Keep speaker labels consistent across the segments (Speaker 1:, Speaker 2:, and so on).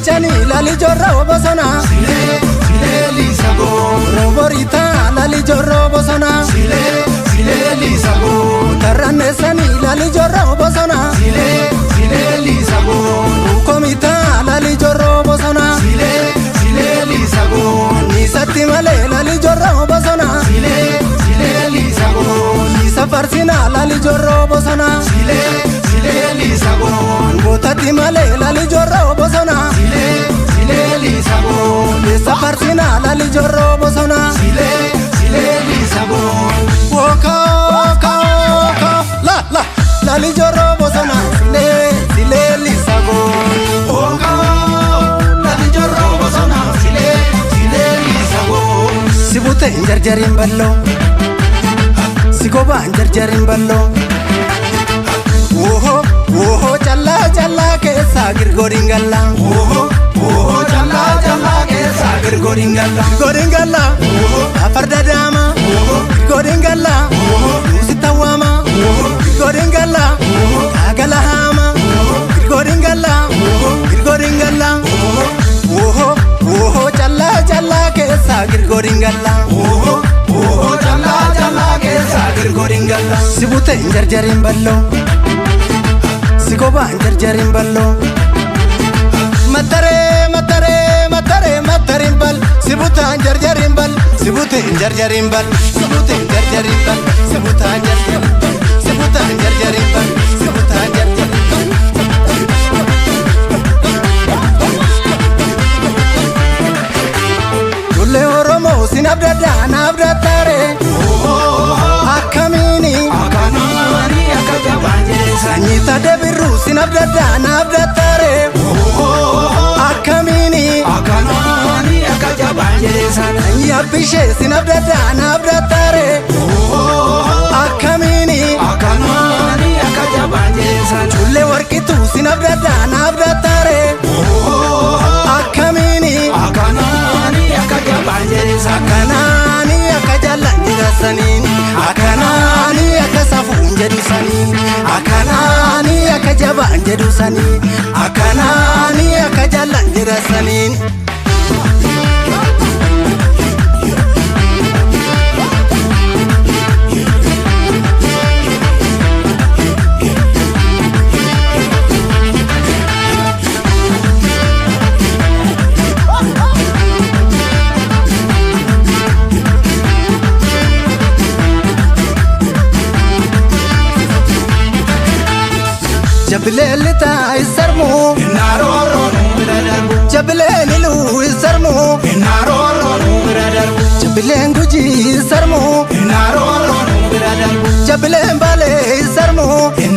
Speaker 1: Lalichani lalijorra obosona
Speaker 2: Sile lisago
Speaker 1: Roborita lalijorra obosona
Speaker 2: Sile lisago
Speaker 1: Tarranesani lalijorra obosona
Speaker 2: Sile lisago
Speaker 1: Komita lalijorra obosona
Speaker 2: Sile lisago
Speaker 1: Nisatti male lalijorra obosona
Speaker 2: Sile lisago
Speaker 1: Nisa farsina lalijorra obosona
Speaker 2: Sile lisago
Speaker 1: Botatti male lalijorra obosona
Speaker 2: Sile lisago
Speaker 1: Nisa farsina lalijorra obosona
Speaker 2: Sile lisago
Speaker 1: Woka la lalijorra obosona Sile lisago
Speaker 2: lalijorra obosona Sile lisago
Speaker 1: Sibute jarjarin ballo Sigoba jarjarin ballo Woho challa keessa girgoringalla
Speaker 2: Jalla keessa girgoringalla
Speaker 1: Goringalla afarda dama Goringalla usitawama Goringalla agala hama Goringalla Woho challa keessa girgoringalla
Speaker 2: Jalla keessa girgoringalla
Speaker 1: Sibute jarjarin ballo Sigoba jarjarin ballo Matarin bal Sibuta jarjarin bal Sibute jarjarin bal Sibuta jarjarin bal Sibuta jarjarin bal Sibuta jarjarin bal Dulle Oromo sinabdada nabdatare Akamini
Speaker 2: Akanani akajabanje
Speaker 1: Sanyita debiru sinabdada nabdatare Akamini
Speaker 2: Akanani akajabanje
Speaker 1: Yabishe sinabdada nabdatare Akamini
Speaker 2: Akanani akajabanje
Speaker 1: Chulle warkitu sinabdada nabdatare Akamini
Speaker 2: Akanani akajabanje
Speaker 1: Akanani akajalan jirasanin Akanani akasafun jedusanin Akanani akajaban jedusanin Akanani akajalan jirasanin Jabilelita isarmu
Speaker 2: Naroro numiradarbu
Speaker 1: Jabilenilu isarmu
Speaker 2: Naroro numiradarbu
Speaker 1: Jabilen guji isarmu
Speaker 2: Naroro numiradarbu
Speaker 1: Jabilen bale isarmu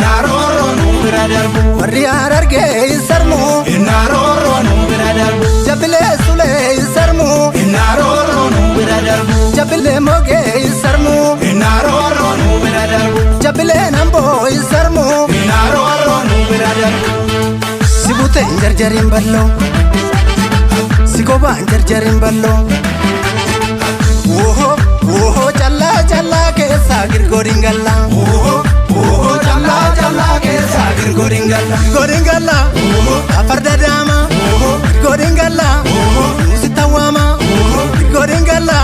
Speaker 2: Naroro numiradarbu
Speaker 1: Warri ararge isarmu
Speaker 2: Naroro numiradarbu
Speaker 1: Jabile sule isarmu
Speaker 2: Naroro numiradarbu
Speaker 1: Jabile moge isarmu
Speaker 2: Naroro numiradarbu
Speaker 1: Jabile nambo isarmu
Speaker 2: Naroro numiradarbu
Speaker 1: Sibute jarjarin ballo Sigoba jarjarin ballo Woho challa keessa girgoringalla
Speaker 2: Jalla keessa girgoringalla
Speaker 1: Goringalla afarda dama Goringalla usitawama Goringalla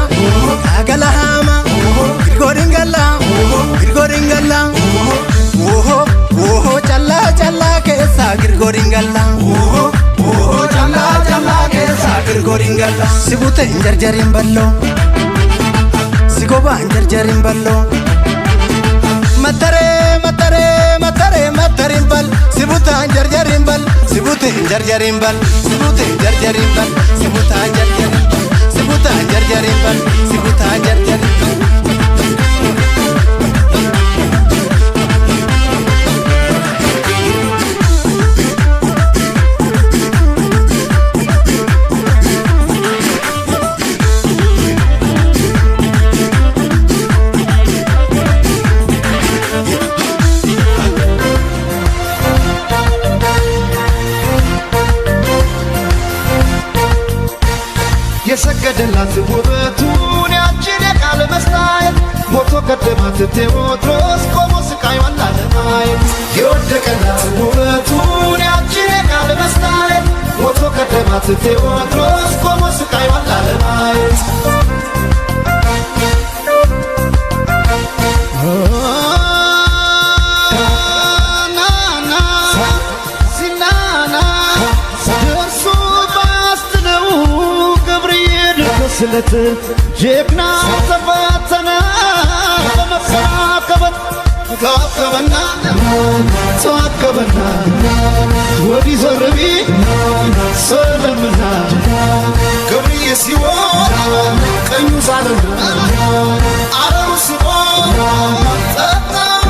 Speaker 1: agala hama Goringalla Woho challa keessa girgoringalla
Speaker 2: Jalla keessa girgoringalla
Speaker 1: Sibute jarjarin ballo Sigoba jarjarin ballo Matarin bal Sibuta jarjarin bal Sibute jarjarin bal Sibuta jarjarin bal Sibuta jarjarin bal Sibuta jarjarin bal
Speaker 2: የሰገደላት ውበቱን ያችን የቃል መስታየት ሞቶ ቀደማት ቴዎድሮስ ቆሞ ስቃዩን ላለማየት የወደቀላት ውበቱን ያችን የቃል መስታየት ሞቶ ቀደማት ቀደማት ቴዎድሮስ ቆሞ ስቃይዋን ላለማየት ስለት ጀግና ተፈተነ በመከራከበት ተዋከበና ወዲህ ዘርቢ ሰለምና ገብርዬ ሲሆን ቀኙ ሳለና አረሩ ሲሆን ጠጣው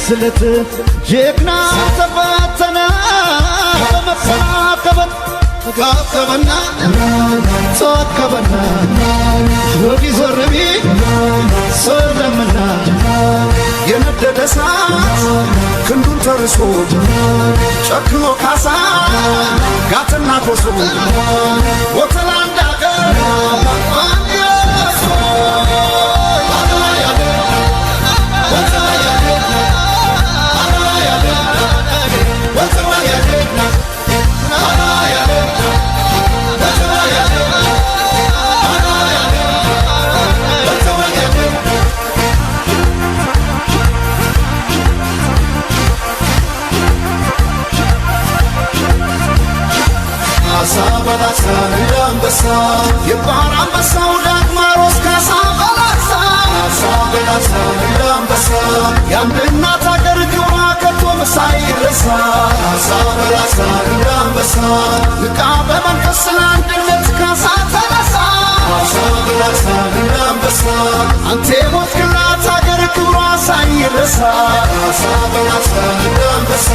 Speaker 2: ስለት ጀግና ተፈተነ በመከራከበት ተዋከበና ወዲህ ዘርቢ ሰለምና የነደደ እሳት ክንዱን ተርሶ ጨክኖ ካሳ ጋትና ኮሶ ወተላ እንዳገር በላሳ እንዳንበሳ የባህር አንበሳው ዳግማሮስ ካሳ በላሳ እንዳንበሳ የአንድ እናት አገር ክብሯ ከቶም ሳይረሳ በላሳ እንዳንበሳ ንቃ በመንፈስ ለአንድነት ካሳ ተነሳ በላሳ እንዳንበሳ አንተ የሞትክላት አገር ክብሯ ሳይረሳ በላሳ እንዳንበሳ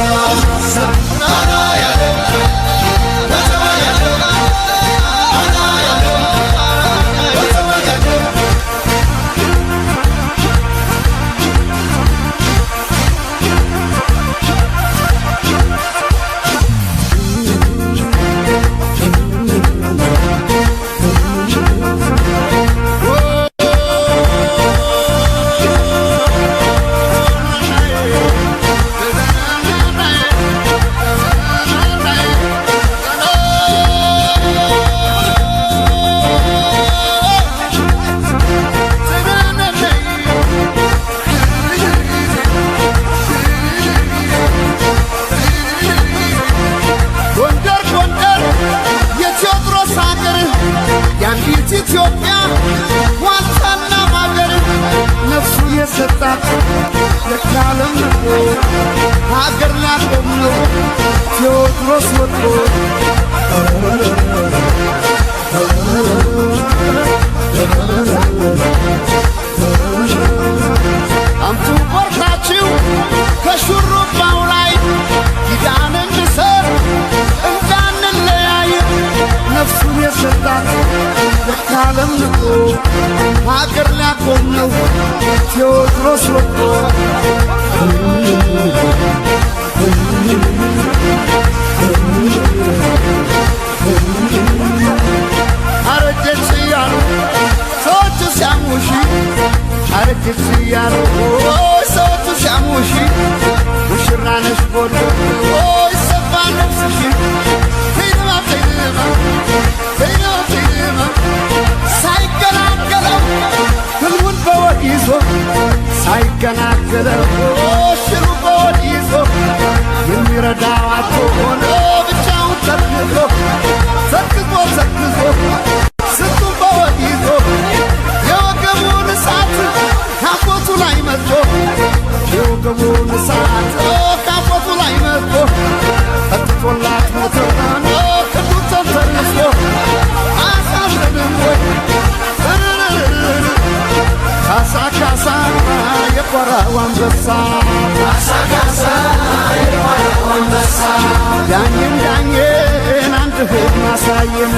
Speaker 2: ኢትዮጵያ ዋልታና ማገር ነፍሱ የሰጣት ለካለም ነው ሀገር ላቆም ነው ቴዎድሮስ ወጥቶ አምጡ ቆርጣችሁ ከሹሩባው ላይ ኪዳን እንሰር እንዳንለያይ ነፍሱን የሰጣት ለካለም ንቆ ሀገር ሊያቆም ነው ቴዎድሮስ ወጥቶ አረጀች እያሉ ሰዎቹ ሲያሙሺ አረጀች እያሉ ሰዎቹ ሲያሙሺ ሙሽራ ነሽ ጎዶ ሰፋ ነፍስሽ ሳይገላገለው ህልሙን በወድ ይዞ ሳይገላገለው ሽሩ በወድ ይዞ የሚረዳው አጥቶ ሆኖ ብቻውን ተክዞ ስንቱን በወድ ይዞ የወገቡን እሳት ካፎቱ ላይ መጥቶ የወገቡን እሳት ካፎቱ ላይ መጥቶ ጠጥቶላት ሞተ ቅዱሰን ተርፎ አሳዘንም ወይ ካሳ
Speaker 3: የቆራው አንበሳ ዳኘን ዳኘን አንድ ህልም አሳየን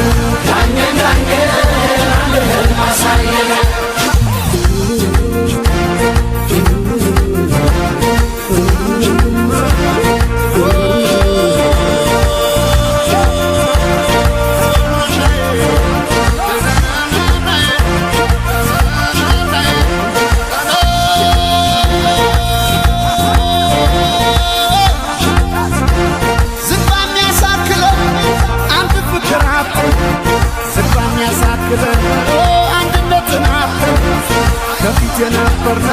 Speaker 3: ከፊት የነበርና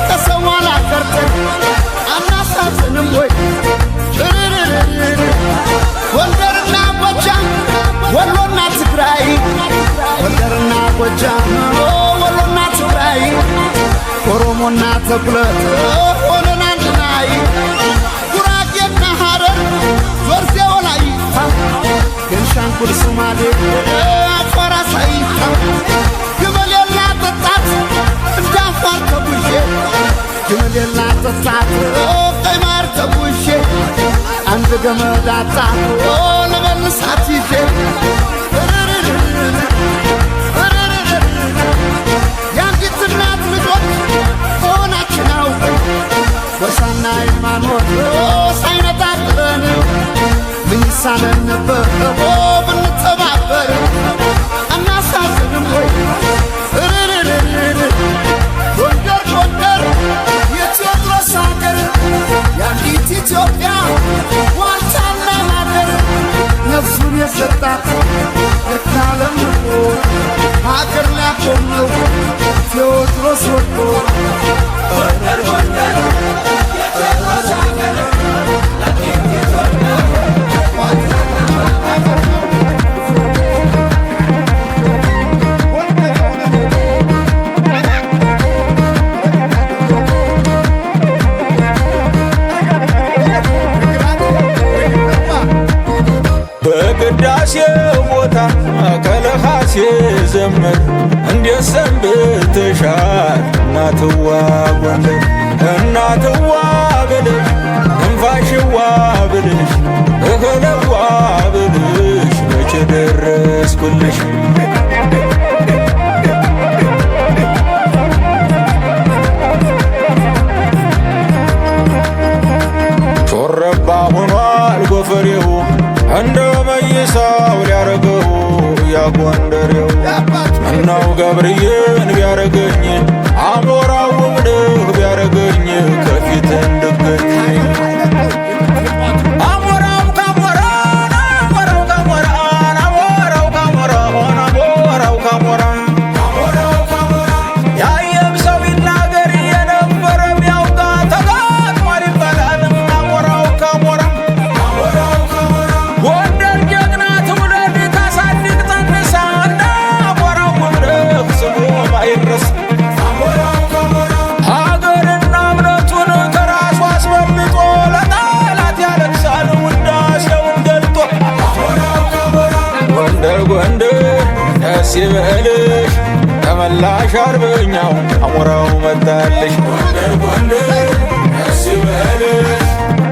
Speaker 3: ከሰው አላቀርተን አናሳዝንም ወይ ጎንደርና ጎጃም ወሎና ትግራይ ጎንደርና ጎጃም ወሎና ትግራይ ኦሮሞና ተኩለት ሆነን አንድ ላይ ጉራጌና ሐረር ዞርዜ ወላይታ ቤንሻንጉል ሶማሌ አፋር አሳይታ ግመሌላ ጠጣት እንዳፋር ተጉዤ ግመሌላ ጠጣት ቀይ ማር ተጉዤ አንድ ገመድ አጣት ለመልሳት ይዤ የአንዲት እናት ልጆች መሆናችን አውቀን ጎሳና ሃይማኖት ሳይነጣጥለን ምን ይሳነን ነበር ብንተባበር አናሳዝንም ወይ ጎንደር ጎንደር የቴዎድሮስ ሀገር የአንዲት ኢትዮጵያ ዋልታና ማገር ነፍሱን የሰጣት የካለም ሀገር ሊያቆም ነው ቴዎድሮስ ወጥቶ ጎንደር ጎንደር የቴዎድሮስ ሀገር
Speaker 4: በቅዳሴው ቦታ ከለኻሴ ዘመር እንዴት ሰንብተሻል እናትዋ ጎንደር እናትዋ ብልሽ እንፋሽዋ ብልሽ እህለዋ ብልሽ መቼ ደረስኩልሽ ሾረባ ሆኗል ጎፈሬው እንደ መይሳው ሊያረገው ያጎንደሬው ምነው ገብርዬን ቢያረገኝ አሞራው ብልህ ቢያረገኝ ከፊት እንድገኝ አሞራው ካሞራ አሞራው ካሞራ አሞራው ካሞራ አሞራው ካሞራ አሞራው ካሞራ ያየም ሰው ይናገር የነበረ ቢያውቃ ተጋጥሟል ይባላል አሞራው ካሞራ ጎንደር ጀግና ትውልድ ታሳድግ ጠንሳ እንደ አሞራው መብረቅ ስሙ አይረስ ሀገርና እምነቱን ከራሱ አስበልጦ ለጠላት ያለቅሳል ውዳሴውን ገልጦ ጎንደር ጎንደር ደስ ይበልሽ ተመላሽ አርበኛው አሞራው መጣልሽ ጎንደር ጎንደር ደስ ይበልሽ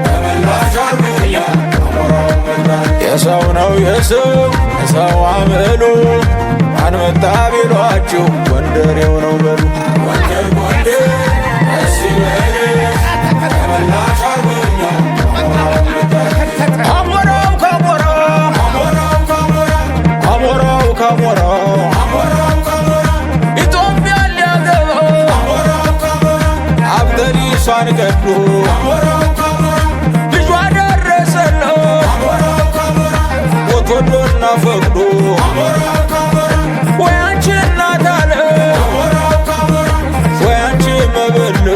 Speaker 4: ተመላሽ አርበኛው የሰው ነው የሰው አምሉ አንመጣ ቢሏችሁ ጎንደሬው ነው በሉ ጎንደር ጎንደር ደስ ይበልሽ ተመላሽ አርበኛው አሞራው ካሞራ አሞራው ካሞራ አሞራው ካሞራ አሞራው ካሞራ ኢትዮጵያ ሊያገባው አሞራው ካሞራ አብደሊሷን ገዱ አሞራው ካሞራ ልጇ ደረሰለው ወዶና ፈቅዶ ወይ አንቺ እናት አለ ወይ አንቺ መበል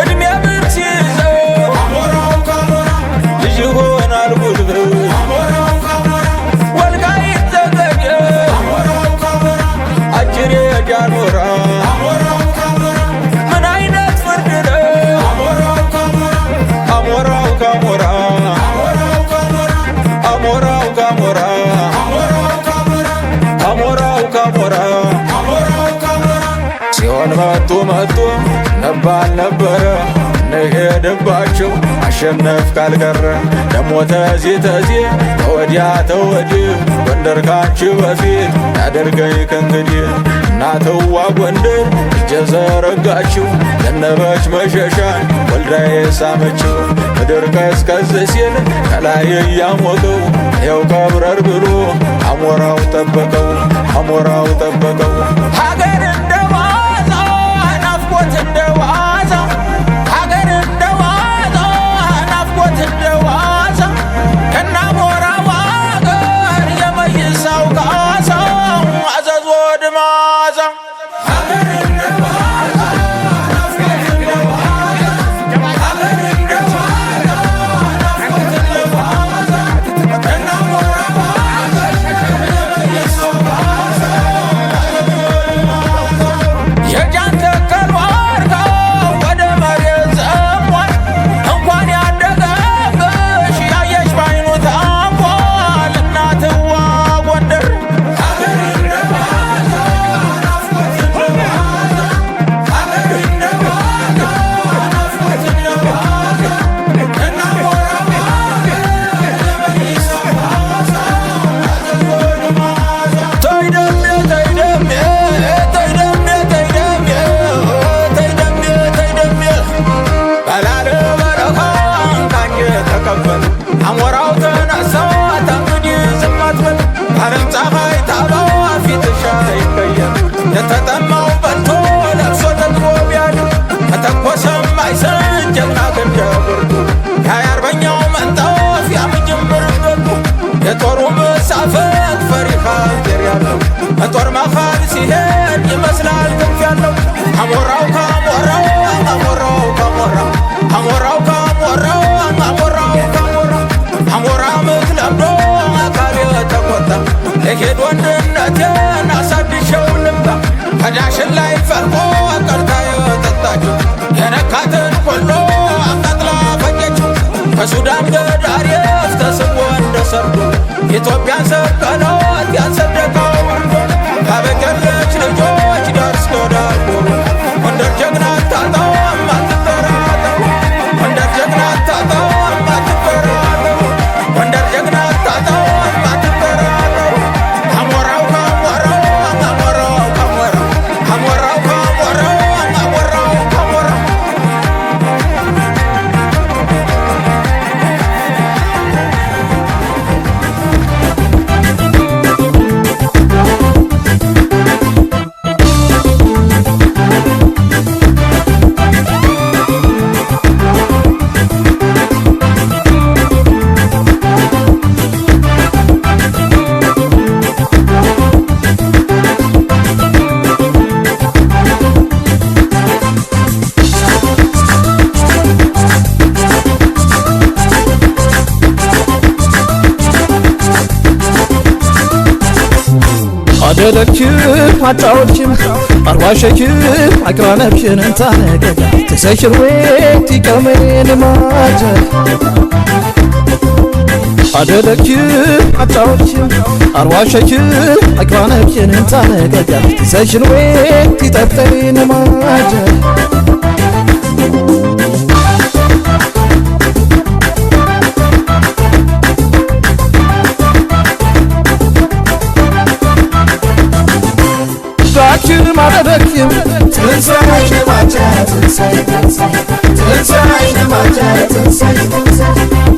Speaker 4: እድሜ ብትይዘው ልጅ ይሆናል ጉልበት ወልቃይት ጠገዴ አጭር የጃኖራ ምን አይነት ፍርድ ነው አሞራው ካሞራ አሞራው ካሞራ አሞራው ካሞራ አሁን መጡ ነባል ነበረ ነሄደባቸው አሸነፍ ካልቀረ ደሞ ተዚህ ተወዲያ ተወዲህ ጎንደር ካንቺ በፊት ያደርገኝ ከእንግዲህ እናትዋ ጎንደር እጀ ዘረጋችው ዘነበች መሸሻን ወልዳ የሳመችው ምድር ቀዝቀዝ ሲል ከላይ እያሞቀው ይኸው ቀብረር ብሎ አሞራው ጠበቀው ሀገር እንደዋዛ ናፍቆት እንደዋዛ ሀገር እንደዋዛ ናፍቆት እንደዋዛ ከናሞራው ሀገር የመይሳው ካሳ አዘዞ ድማዛ አሞራው ተነሳ ታንግዲህ ዝማትበል ዓለም ፀሐይ ታባዋ ፊትሻ ይቀየር የተጠማው በልቶ ለብሶ ጠግቦ ቢያድር ከተኮሰም አይሰን ጀግና ክንደ ብርቱ የአርበኛው መንጠፍ ያምጅምር ገቡ የጦሩ መሳፈት ፈሪሃ ገር ያለው በጦር መሃል ሲሄድ ይመስላል ክንፍ ያለው አሞራው ካሞራው አሞራ ምክለምዶ አካሪ ተቆጣ ለሄድ ወንድነቴን አሳድሸው ልምጣ ከዳሽን ላይ ፈልቆ ቀርታ የጠጣችው የነካትን ሁሉ አቃጥላ ፈጀችው ከሱዳን ገዳሪፍ ተስቦ እንደሰርዶ ኢትዮጵያን ሰቀላት ያንሰደቀው ወርዶ ካበቀለች ልጆች ደርስ ዳርጎሩ ወንደር ጀግና ታጣም አትጠራጠሩ ወንደር ጀግና ታጣም አትጠራጠሩ ወንደር ጀግና ታጣም አትጠራጠሩ አሞራው
Speaker 3: አደረችም አጫወችም አርዋሸችም አቅራነብሽን እንታነገጋ ተሰሽር ወይት ይቀመን ማጀ አደረችም አጫወችም አርዋሸችም አቅራነብሽን እንታነገጋ ተሰሽር ወይት ይጠጠን ማጀ ዳችም አደረችም ትንሳሽ ነማቻ ትንሳይ ትንሳሽ ነማቻ ትንሳይ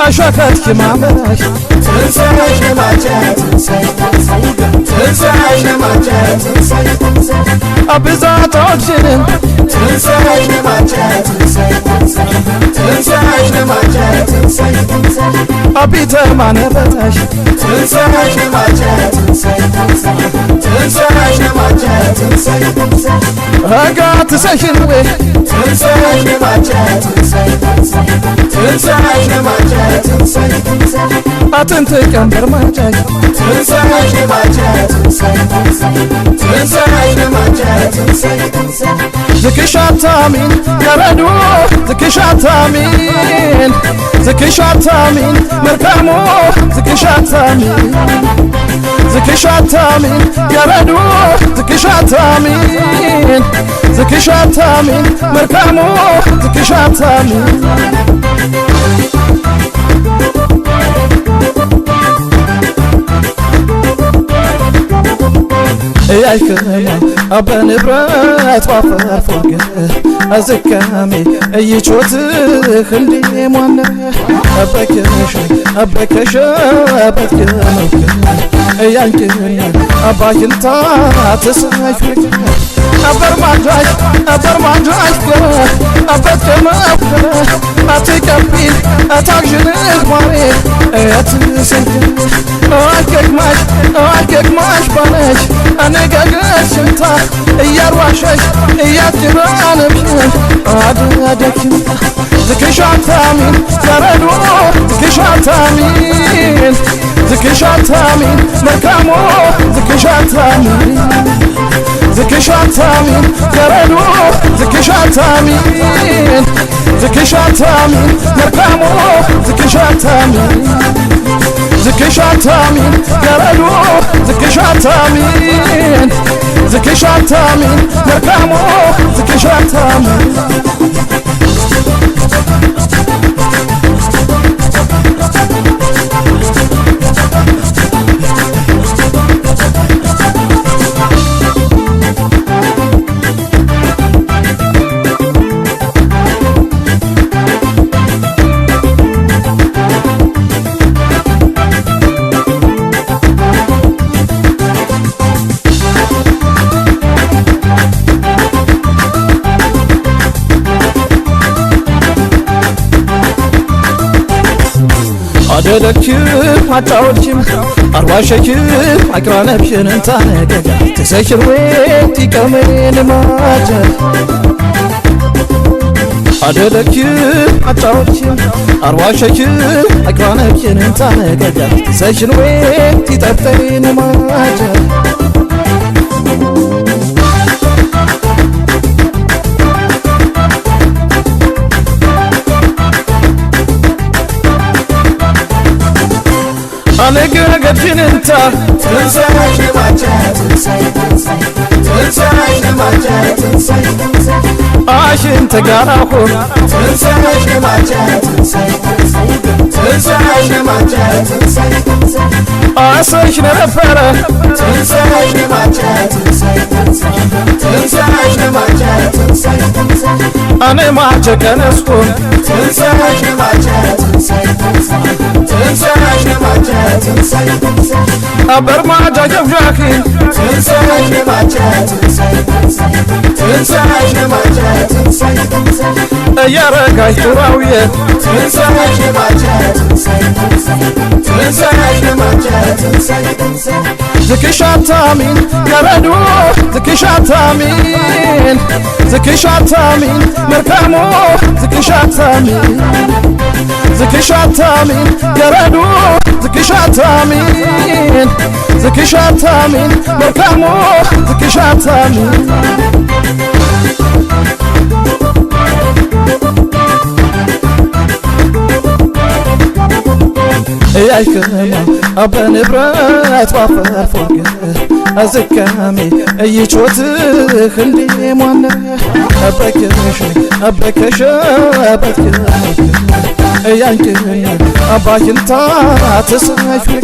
Speaker 3: አሻካት ከማመራሽ ትንሳሽ ነማቻ ትንሳይ ትንሳሽ ነማቻ ትንሳይ አብዛታዎችንም ትንሳሽ ነማቻ ትንሳይ ትንሳሽ ነማቻ ትንሳይ አቢተ ማነበታሽ ትንሳሽ ነማቻ ትንሳይ ትንሳሽ ነማቻ ትንሳይ አጋት ሰሽን ወይ ትንሳሽ ነማቻ ትንሳይ ትንሳሽ ነማቻ ትንሳይ አጥንት ቀንበር ማጫሽ ትንሳሽ ነማቻ ትንሳይ ትንሳሽ ነማቻ ትንሳይ ዝክሻታሚን ያረዱ ዝክሻታሚን ዝክሻታሚን መልካሞ ዝክሻታሚን ዝክሻታሚን ያረዱ ዝክሻታሚን ዝክሻታሚ መልካሙ ዝክሻታሚ ياكما أبا نبرات وافر فوق أزكامي يجوت خلي موانا أبكش ياكما أبا كنتا تسايفك أبرمانجاي أبتكما أتكبيل أتاكجنك ماري أتسنك أوكك ماش بانش أنا قاقل شمتا يارواشش ياتران بشنش عادك شمتا ذكشاتامين تردو ذكشاتامين ذكشاتامين مركامو ذكشاتامين ذكشاتامين تردو ذكشاتامين ذكشاتامين مركامو ذكشاتامين ذكشاتامين يردو ذكشاتامين ذكشاتامين مركامو ذكشاتامين أدركم أتعودكم أرواشكم أقرانبشن أنت نجا تسكر ويتي كمين ماجر أدركم أتعودكم أرواشكم أقرانبشن أنت نجا تسكر ويتي تبتين ماجر أنا قاعد أنت
Speaker 2: تنساش نماجات تنساش نماجات
Speaker 3: عاشن تقارعهم
Speaker 2: تنساش نماجات تنساش نماجات
Speaker 3: عصيش نرفره
Speaker 2: تنساش نماجات تنساش نماجات
Speaker 3: أنا ما عجك نسكن
Speaker 2: تنساش نماجات تنساش نماجات
Speaker 3: أبر ما عجك بجاكين
Speaker 2: تنساش نماجات تنساش نماجات
Speaker 3: يا رقاي تراوية
Speaker 2: تنساش نماجات تنساش نماجات
Speaker 3: ذكشاتامين يردو ذكشاتامين ذكشاتامين مركامو ذكشاتامين ذكشاتامين يردو ذكشاتامين ذكشاتامين مركامو ذكشاتامين ياكما أبا نبرات وافر فوق أزكامي يجوت خلي موانا أبكش ياكما أبا كنتا تسايفك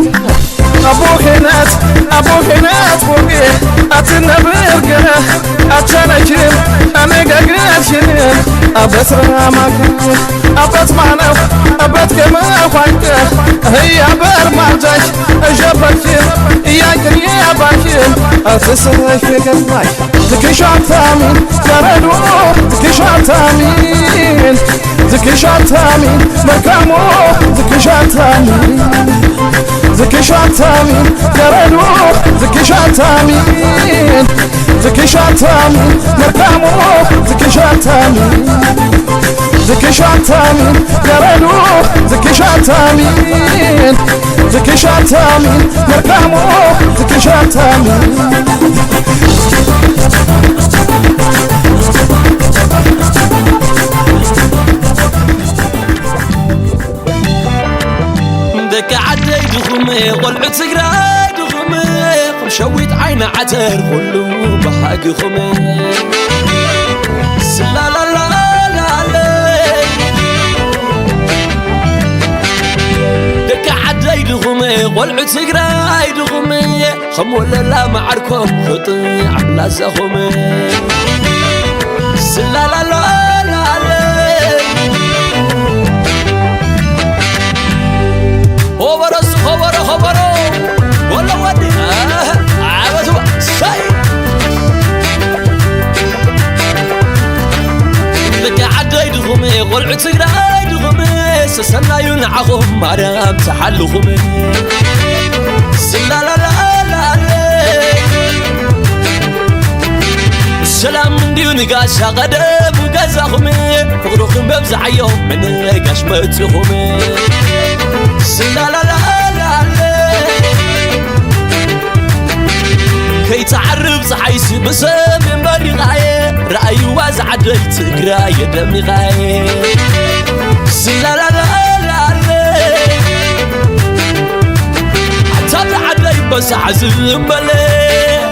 Speaker 3: أبو خينات فوقي أتنبرق أتشانكم أنا قاقلشن أبسر ماكن أبت معنف أبت كما خوانك هي أبر مارجاش أجابكين ياكن يا باكين أتسايفك الناي ذكشاتامين تردو ذكشاتامين ذكشاتامين مركامو ذكشاتامين ذكشاتامين يردو ذكشاتامين ذكشاتامين مركامو ذكشاتامين ذكشاتامين يردو ذكشاتامين ذكشاتامين مركامو ذكشاتامين
Speaker 4: دك عدي دخمي قلعت سقرا دخمي شويت عين عتر كله بحق خمي قلعو تقراي دغمي خم ولا لا معركم خطي عبلا زخمي سلا لا لا لا خبرس خبرو ولا ودي عاوزوا ساي لك عدي دغمي قلعو تقراي دغمي سسنا ينعهم مرام تحلهم سلا لا لا لا السلام من ديون قاش قدم وقزهم فقرهم ببزع يوم من قاش متهم سلا لا لا لا كي تعرف صحيس بسم بري غاية رأي وازع ديت قراية دمي غاية سلا لا لا تابع عدي بس عزم بلي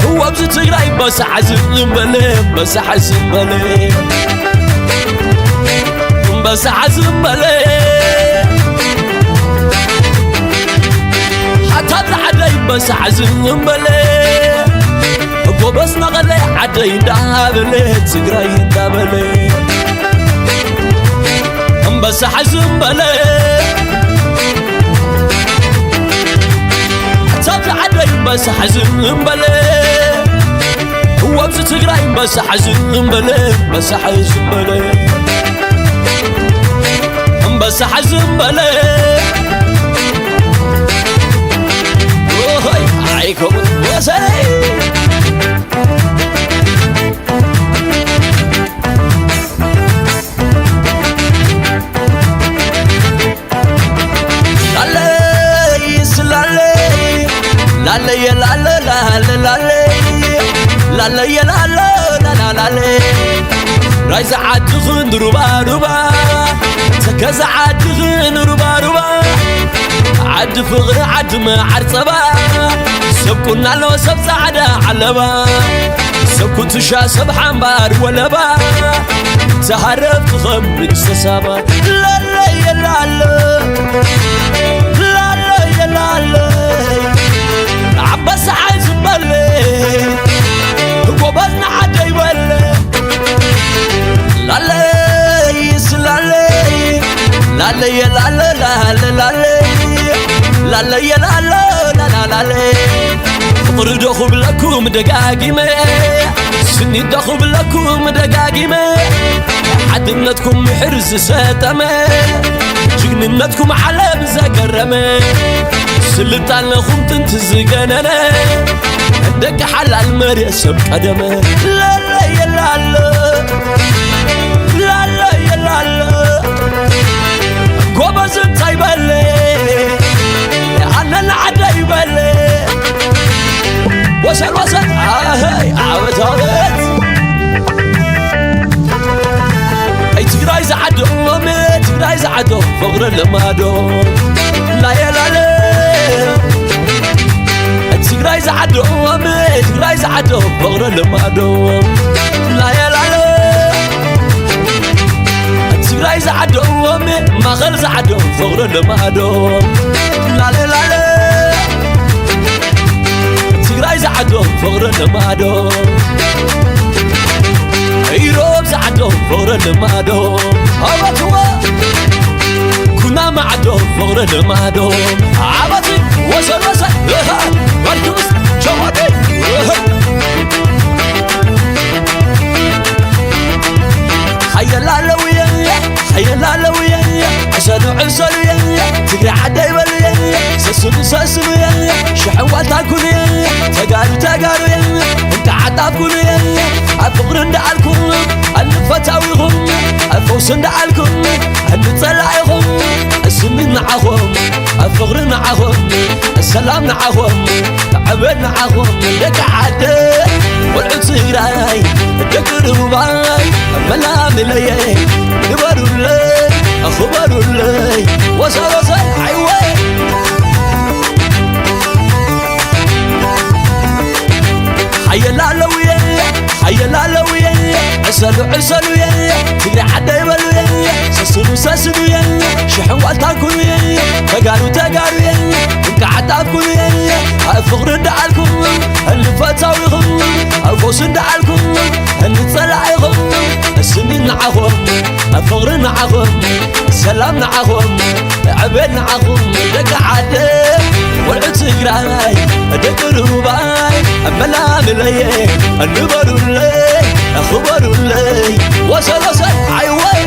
Speaker 4: هو بزتقراي بس عزم بلي بس عزم بلي بس عزم بلي تابع عدي بس عزم بلي هو بس نغلي عدي دابلي تقراي دابلي بس عزم بلي بس حزن بلي هو بزتقراي بس حزن بلي بس حزن بلي بس حزن بلي اوهي عيكم يا سيد لا يا لا لا لا لا لا لا يا لا لا لا لا لا رايز عاد خن ربا ربا تكز عاد خن ربا ربا عاد فغر عاد ما عرصبا سبكنا لو سب سعدا علبا سبكنت شا سب حنبار ولبا تهرب خمرك سسابا لا لا يا لا لا لا لا يا لا لا بس عايز بلي وبزنا عدي بلي لا لا يسلا لي لا لا يا لا لا لا لا لا لا يا لا لا لا لا لا فقر دخل لكم دقاقمة سني دخل لكم دقاقمة حدنتكم حرز ساتمة جننتكم على بزقرمة سلطان لكم تنتزقننا عندك حلال مريسب قدمه لا لا يا لا لا لا لا يا لا لا قبز تايبلي انا العدي بلي وصل هاي عاوز اي تقراي زعدو امي تقراي زعدو فقر المادو لا يا لا لا تقراي زعدو امي تقراي زعدو فقر المادو لا يا لا لا تقراي زعدو امي ما غير زعدو فقر المادو لا لا لا تقراي زعدو فقر المادو يروب زعدو فقر المادو هبطوا كنا معدو فقر المادو عبطي وصل والكبس جوادي خيال لويا عشان عسليا تقري عدي بليا سسليا شحوات تاكليا تقارو انت عطافكليا الفقر اندعالكم الفتاويهم الفوس اندعالكم النطلعيهم السنين معهم الفقر معهم السلام معهم تعبد معهم لك عدي والعصيراي الدقرباي ملام لي نبرو لي أخبرو لي وصل عيوي حي اللالوية عسلو يا تقري حدا يبلو يا سسلو يا شحن والتاكل يا تقارو يا انك عتابكم يا الفقر دعالكم اللي فتاويهم الفوس دعالكم اللي طلعيهم السنين نعهم الفقر نعهم السلام نعهم عبيد نعهم دق عدم والعتقراي دق رباي أملا ملي النبر لي أخبر لي وصل عيوي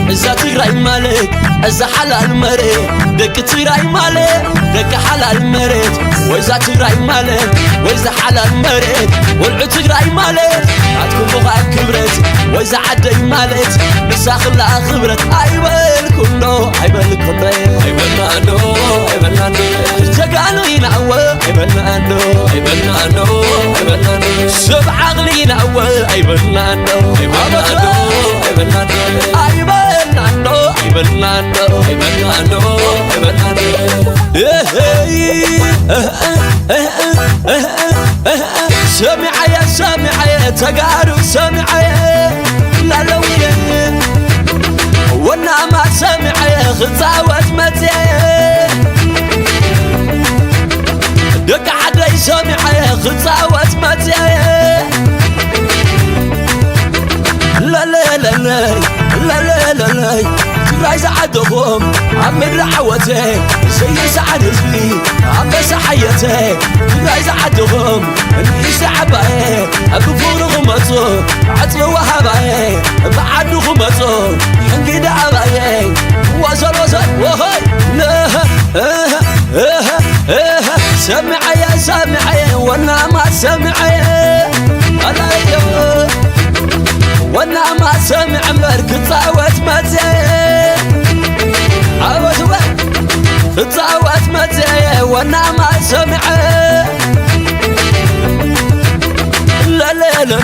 Speaker 4: إذا تغري مالك إذا حلال مريت دك تغري مالك دك حلال مريت وإذا تغري مالك وإذا حلال مريت والعو تغري مالك عتكم بغا كبرت وإذا عدي مالك مساخ لا خبرت عيبالكم نو عيبالكم ري عيبالنا نو عيبالنا نو تقالوا ينعوى عيبالنا نو عيبالنا نو عيبالنا نو سبع عقلي ينعوى عيبالنا نو عيبالنا نو عيبالنا نو عيبالنا نو سامعي تقارو سامعي لا لوية والنعمة سامعي خطاوة متي دك عدي سامعي خطاوة متي لا لا لا لا لا لا لا ترايز عدهم عم الرعوتي زي سعد زبي عم بسحيتي ترايز عدهم اللي سحباي أبفور غمصو عطل وهباي بعد غمصو حنقيد عباي وصل وهاي لا سامعي وانا ما سامعي ألا يوم وانا ما سامع مرك تصاوت متي عاوز تصاوت متي وانا ما سامع لا لا لا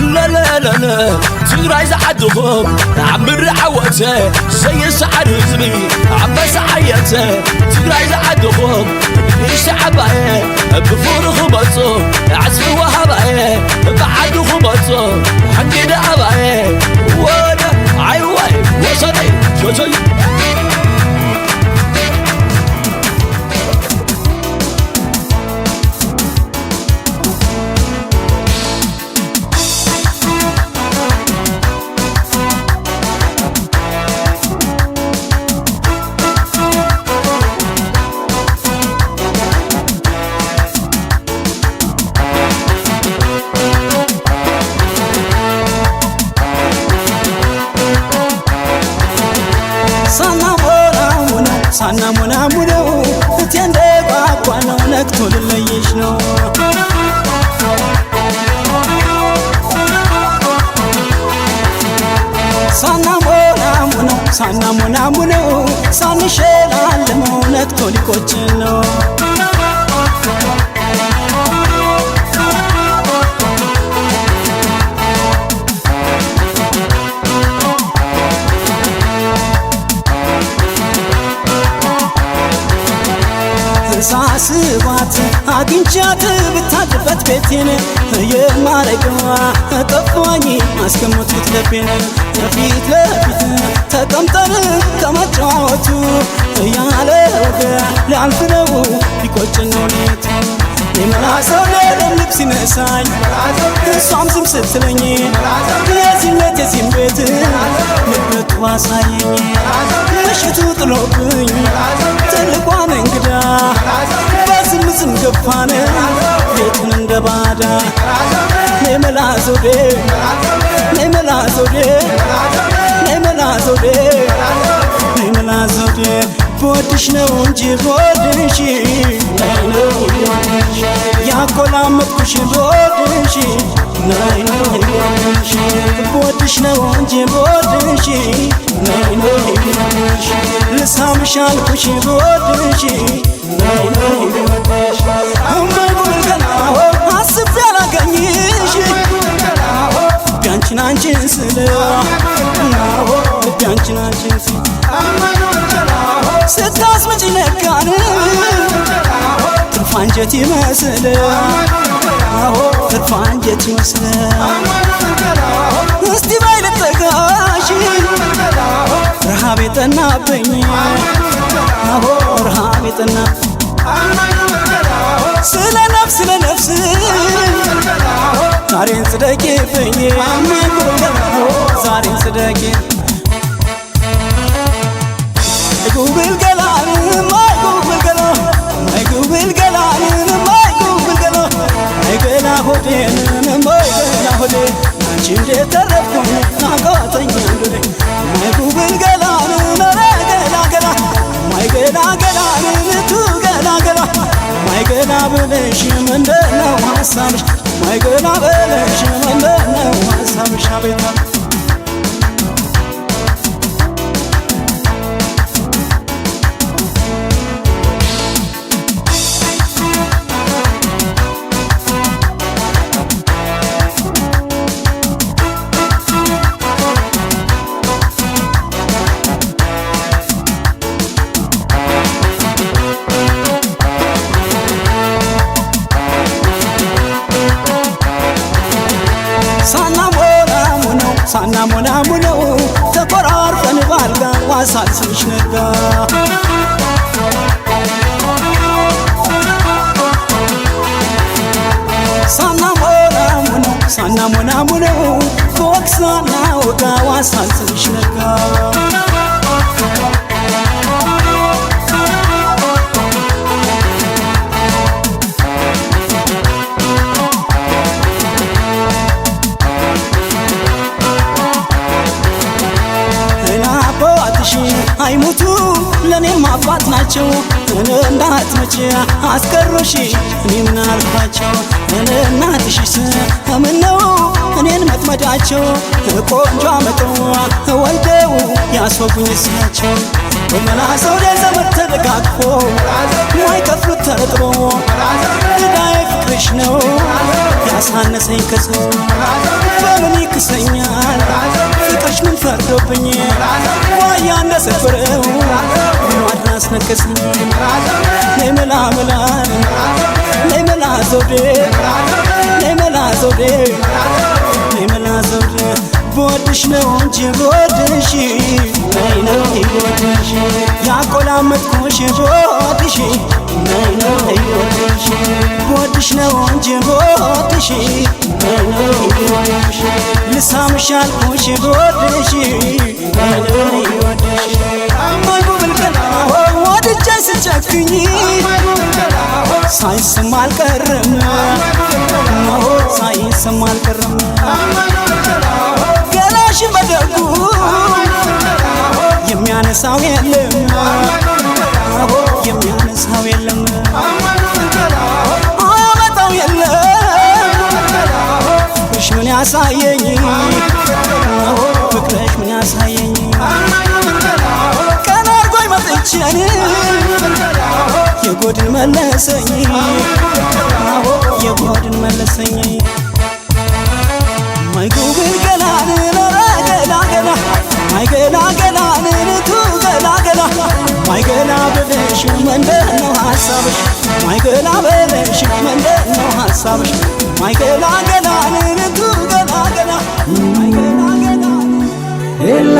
Speaker 4: لا لا لا لا ترايز حدهم عم الرعوتي زي سعد زبي عم بسحيتي ترايز حدهم يشعباي بفور خبطو عزف وهباي بعد خبطو حقي دعباي وانا عيواي وصلي شوشي
Speaker 3: ሳና ሙናሙነው ፍቴንደ ቋቋነው ነክቶ ልለይሽ ነው ሳና ሙናሙነው ሳንሸላልመው ነክቶ ሊቆጭን ነው ሳስባት አግኝቻት ብታድበት ቤቴን የማረገዋ ጠፋኝ አስቀምጡት ልቤን ፊት ለፊት ተቀምጠን ከመጫወቱ ያለ ወገ ሊያልፍ ነው ሊቆጭን ነው ሌቱ የመላሰው ልብ ሲነሳኝ እሷም ዝም ስትለኝ የዚህነት የዚህም ቤት ልብቱ አሳየኝ ምሽቱ ጥሎብኝ ትልቋን እንግዳ በዝም ገፋን ቤቱን እንደ ባዳ ነመላ ዘውዴ ነመላ ዘውዴ ነመላ ዘውዴ ነመላ ዘውዴ ቦድሽ ነው እንጂ ቦድሽ ነው ያቆላመጥኩሽ ቦድሽ ነው ቦድሽ ነው እንጂ ቦድሽ ነው ልሳምሽ አልኩሽ ቦድሽ ነው እማይጎልገላው አስቤ አላገኝሽ ቢያንቺን አንቺን ስል ቢያንቺን አንቺን ስል ስታስመጪ ነጋን ትርፍ አንጀት ይመስል ፋንጀት ይመስላል እስቲ ባይልጠጋሽ ረሃብ የጠናብኝ አዎ ረሃብ የጠና ስለ ነፍስ ዛሬን ጽደቂብኝ ዛሬን ጽደቂ ጉብል ገላን ማይ ጉብል ገላ ማይ ጉብል ገላን ማይ ጉብል ገላ ማይ ገላ ሆዴን ማይ ገላ ሆዴ አንቺ እንዴት ተረፍኩኝ አቃተኝ አንዱዴ ማይ ጉብል ገላን ገላ ገላ ማይ ገላ ገላን ቱ ገላ ገላ ማይ ገላ ብለሽ ምንድነው ሀሳብሽ ማይ ገላ ብለሽ ምንድነው ሀሳብሽ አቤታ ሳናሞናሙነው ተቆራርጠን ባልጋ ዋሳልስሽ ነጋ ሳናሞናሙነው ከወቅሳና ወጋ ዋሳልስሽ ነጋ አይሙቱ ለኔም አባት ናቸው እንዳትመጪ አስቀሩሽ እኔ ምን አልኳቸው እናትሽስ ምነው እኔን መጥመዳቸው ቆንጆ አመጠው ወልደው ያስወጉኝ እሳቸው በመላሰው ለዘመድ ተደጋግፎ ማይከፍሉት ተጥሮ እዳዬ ፍቅርሽ ነው ያሳነሰኝ ከሰው በምን ይክሰኛል ፍቅርሽ ምን ፈርዶብኝ ያነሰፍረው ማድራስ ነከሰኝ ለመላመላን ለመላዞዴ ለመላዞዴ ለመላዞዴ ቦድሽ ነው እንጂ ቦድሽ ነይ ነይ ቦድሽ ያቆላመጥኩሽ ቦድሽ ነይ ነይ ቦድሽ ቦድሽ ነው እንጂ ቦድሽ ነይ ነይ ቦድሽ ልሳምሽ አልኩሽ ቦድሽ ነይ ነይ ቦድሽ አማይ ጉብል ገላ ወድጄ ስጨክኝ ሳይሰማ አልቀረም ሳይሰማ አልቀረም ገላሽ በደጉ የሚያነሳው የለም የሚያነሳው የለም አመጣው የለም ፍቅርሽ ምን ያሳየኝ ፍቅርሽ ምን ያሳየኝ ቀን አርጎኝ መጥቼን የጎድን መለሰኝ የጎድን መለሰኝ ማይ ጉብል ገላን ገላ ገላ ማይ ገላ ገላን ቱ ገላ ገላ ማይ ገላ ብለሽ ምንድነው ሀሳብሽ ማይ ገላ ብለሽ ምንድነው ሀሳብሽ ማይ ገላ ገላን ቱ ገላ ገላ ማይ ገላ ገላን ኤላ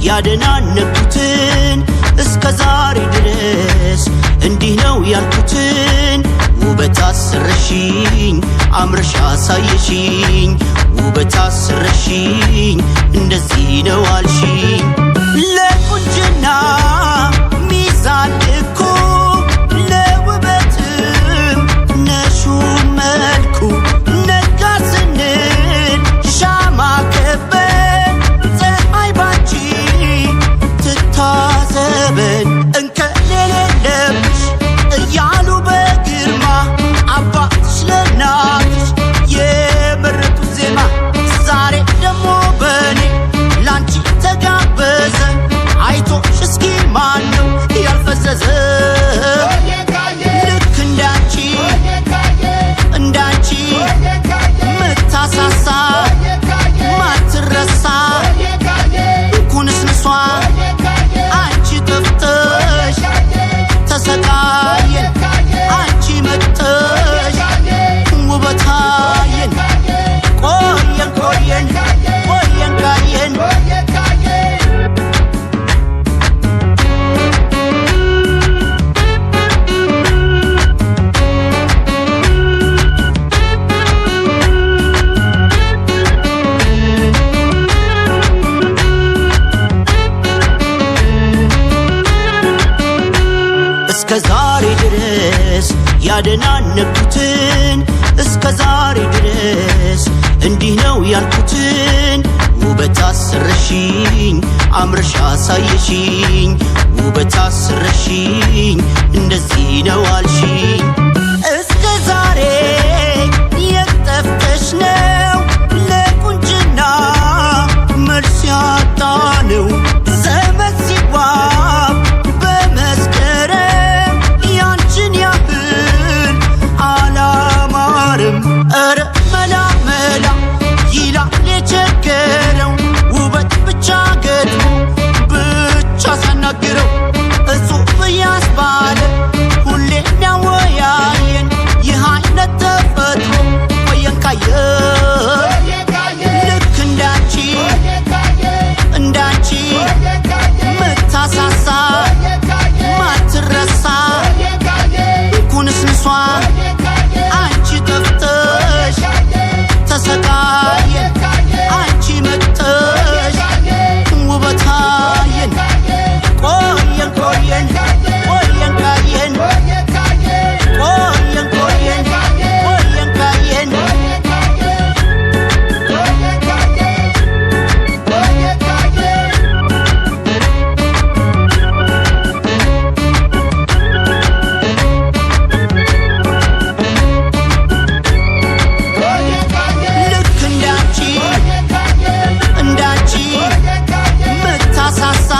Speaker 3: ያደናነኩትን እስከ ዛሬ ድረስ እንዲህ ነው ያልኩትን ውበት አሰረሽኝ አምረሽ አሳየሽኝ ውበት አሰረሽኝ እንደዚህ ነው አልሽኝ ለቁንጅና ሚዛን እኮ ለውበትም ነሹ መልኩ ነጋ ስንል ሻማ
Speaker 5: ያደናነኩትን እስከ ዛሬ ድረስ እንዲህ ነው ያልኩትን ውበት አሰረሽኝ አምረሽ አሳየሽኝ ውበት አሰረሽኝ እንደዚህ ነው አልሽኝ እስከ ዛሬ የጠፍተሽ ነው ለቁንጅና መልስ ያጣነው ዘመን ሲዋብ በመስከረም ያንቺን ያህል አላማርም ኧረ መላ መላ ይላል የቸገረው ውበት ብቻ ገጥሞ ብቻ ሳናግረው እጹብ ያስባለ ሁሌ ናወያየን ይህ አይነት ተፈጥሮ ቆየን ካየን ልክ እንዳንቺ እንዳንቺ ምታሳሳ ማትረሳ ኩንስንሷ አንቺ ጠፍተሽ ተሰቃየን አንቺ መጥተሽ ውበታየን ቆየን ቆየን ቆየን ካየን ቆየን ቆየን ቆየን ካየን ልክ እንዳንቺ እንዳንቺ ምታሳሳ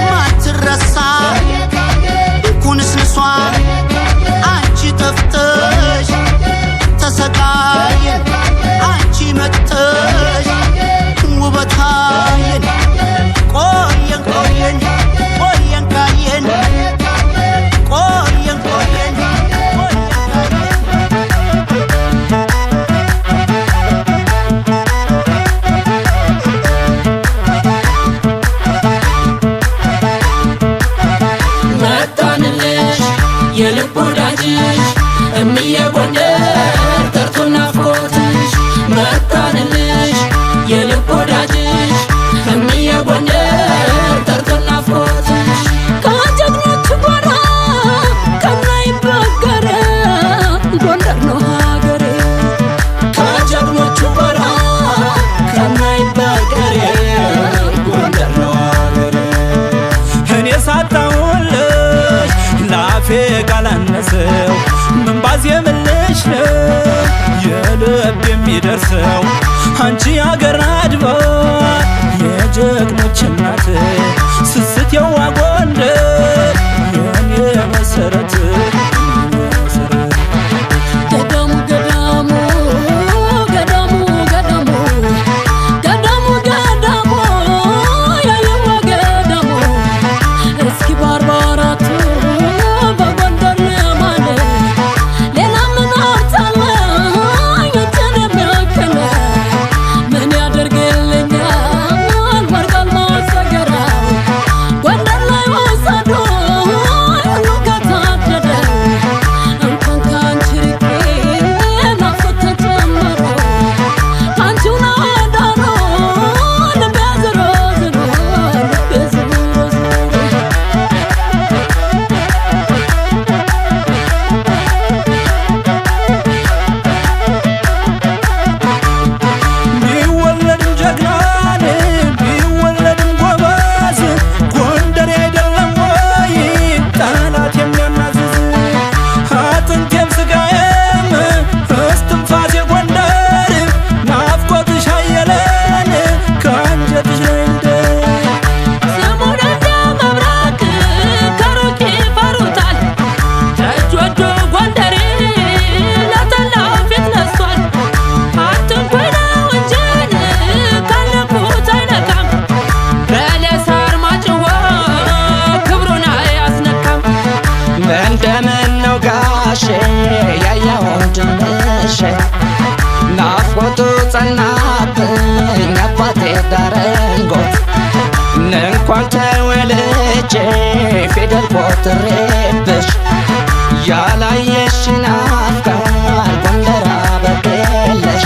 Speaker 5: ማትረሳ ኩንስንሷ አንቺ ጠፍተሽ ተሰቃየን አንቺ መጥተሽ ውበታየን ቆየን ቆየን ቆየን ካየን ቆየን ቆየን
Speaker 4: መጣንልሽ የልብ ወዳጅሽ እምዬ ጎንደር ጠርቶ ናፍቆትሽ መጣንልሽ የልብ ወዳጅሽ እምዬ ጎንደር ጠርቶ ናፍቆትሽ ከጀግኖች ጎራ ከማይበገር ጎንደር ነው ሀገሬ ከጀግኖቹ ጎራ ከማይበገር ጎንደር ነው ሀገሬ
Speaker 3: እኔ ሳጣሁልሽ ላፌ ቃላነሰው ምን ባዜምልሽ ነው የልብ የሚደርሰው አንቺ አገር አድባር የጀግኖች እናት ስስት የዋ ጎንደር የኔ መሰረት
Speaker 4: ገዳሙ ገዳሙ ገዳሙ ገዳሙ ገዳሙ ገዳሙ ያየዋ ገዳሙ እስኪ ባርባራቱ በጎንደር ለማለ ሌላ ምን አርታለ አንተን የሚያክል ምን ያደርግልኛል ወርቃል ማሰገራው ጎንደር ላይ ወሰዶ ሁሉ ከታደደ እንኳን ካንቺ ርቄ ናፍቆት ተጨመረ ካንቺው ናዳሮ ልቤ ዝሮ ዝሮ ልቤ ዝሮ ዝሮ
Speaker 3: ቢወለድም ጀግናን ቢወለድም ጎበዝ ጎንደር አይደለም ወይ ጠላት የሚያናዝዝ አጥንቴም ስጋዬም እስትንፋሴ ጎንደር ናፍቆትሽ አየለን ከአንጀትሽ ላይ እንደር
Speaker 4: ስሙን እንደ መብረቅ ከሩቅ ይፈሩታል እጅ ወዶ ጎንደሬ ለጠላው ፊት ነስቷል አትንኩኝ ነው እንጂን ካለኩት አይነካም በለሳር ማጭዎ ክብሩን አያስነካም
Speaker 6: እንደምን ነው ጋሼ ያየው ድንሽ ናፍቆቱ ጸናብኝ አባቴ ዳረንጎት እንኳን ተወልጄ ፊደል ቆጥሬብሽ ያላየሽን አፍቃር ጎንደር አበቀለሽ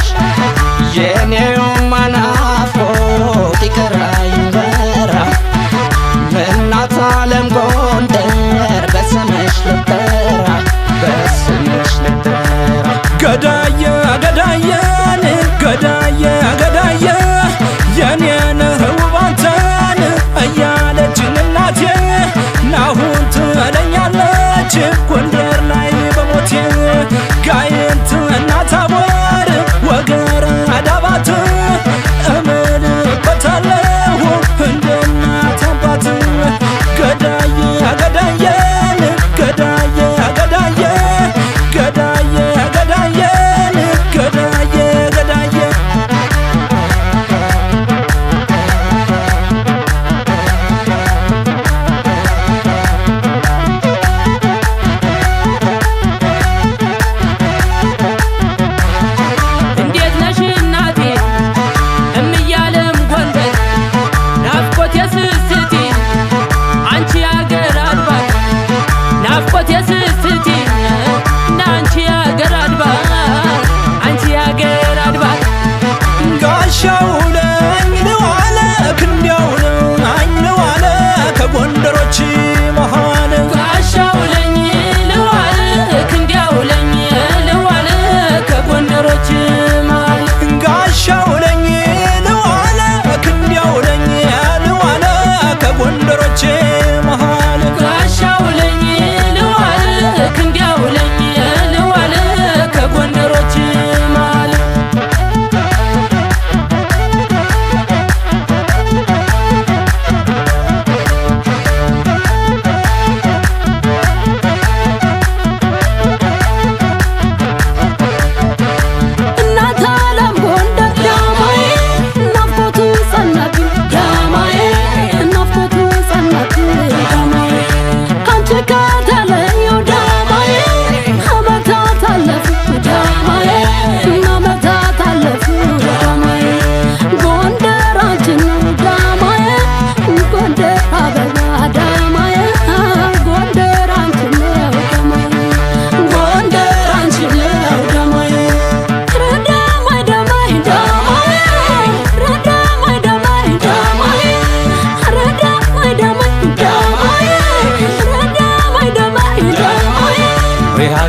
Speaker 6: የኔውማ ናፍቆት ይቀራኝ በራ እናት ዓለም ጎንደር በስምሽ ልጠራ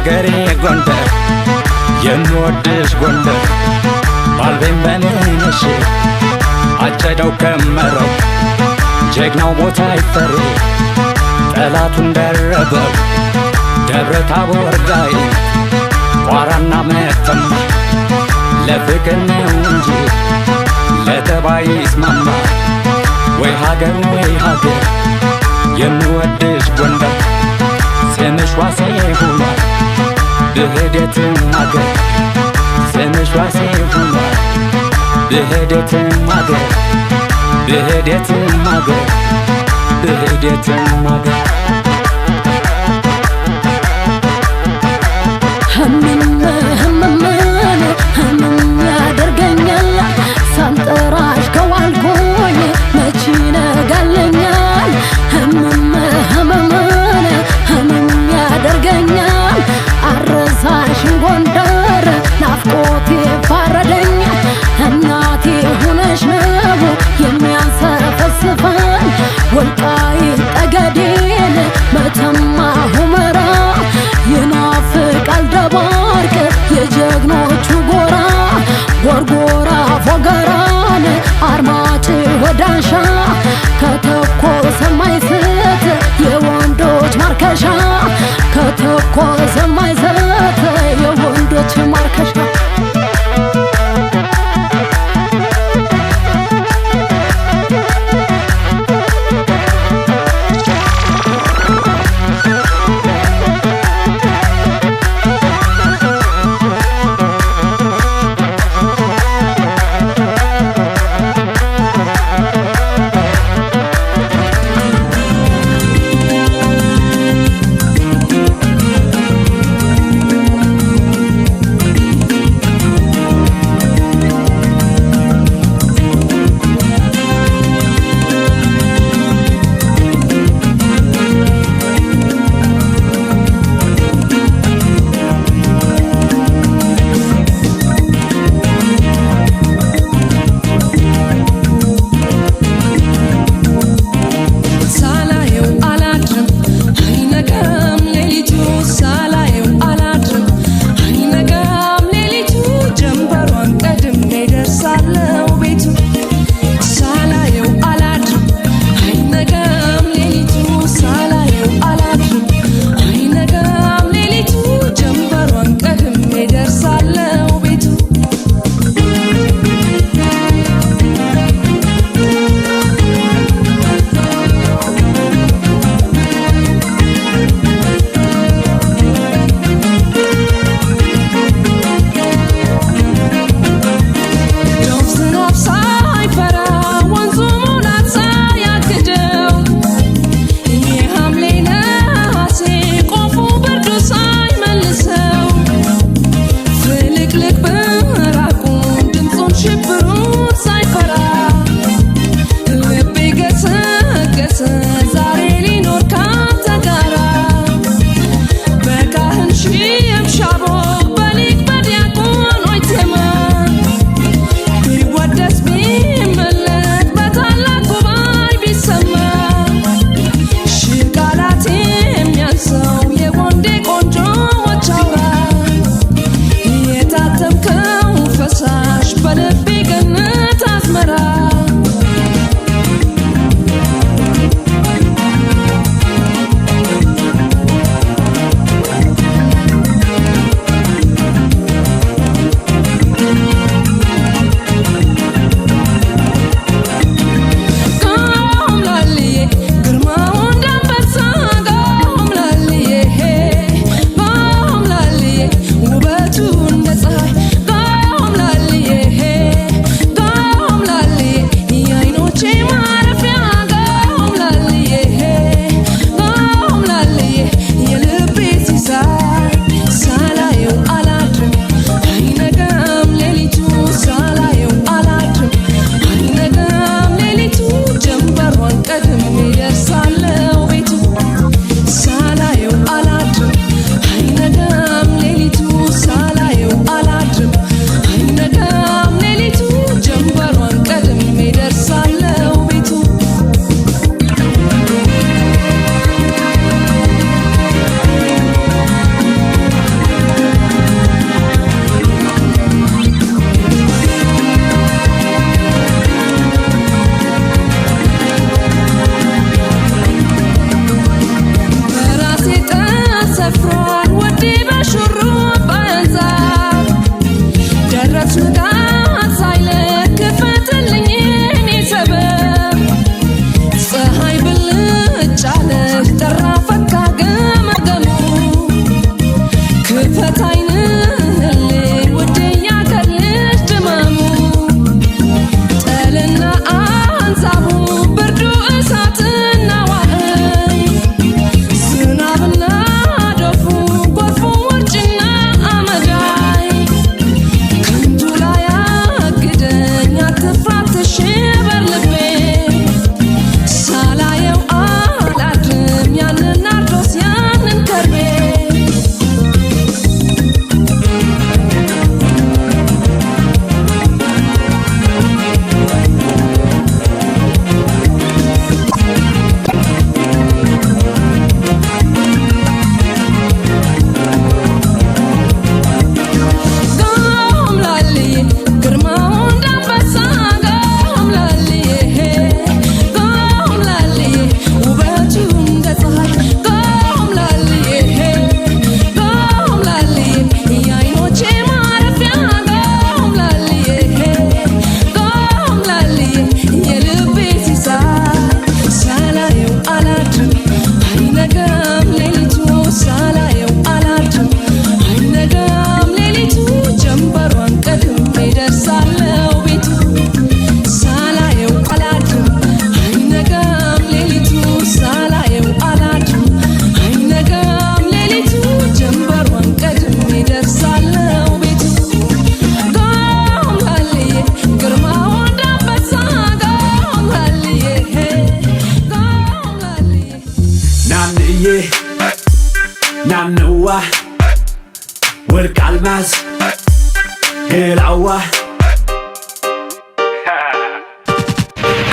Speaker 3: ሀገሬ ጎንደር የምወድሽ ጎንደር ባልቤን በኔነሽ አጨደው ከመረው ጀግናው ቦታ ይፈሪ ጠላቱን ደረበው ደብረ ታቦር ጋይ ቋራና መተማ ለፍቅር ነው እንጂ ለጠባይ ይስማማ ወይ ሀገር የምወድሽ ጎንደር ስምሽ ዋሴ ሆኗል ብሄደትም አገር ስምሽ ዋሴ ሆኗል ብሄደትም አገር ብሄደትም አገር ብሄደትም አገር
Speaker 7: ህመም ያደርገኛል ሳልጠራሽ ከዋልኩኝ መች ይነጋልኛል ህመም ያደርገኛል አረሳሽን ጎንደር ናፍቆቴ ፋረደኝ እናቴ ሆነሽ ነው የሚያንሰፈስፈን ወልቃይት ጠገዴን መተማ ሁመራ ይናፍቃል ደባርቅ የጀግኖቹ ጎራ ጎርጎራ ፎገራን አርማጭሆ ዳንሻ ከተኮሰ ማይስት የወንዶች ማርከሻ ከተኮሰ ማይስት የወንዶች ማርከሻ But a bigger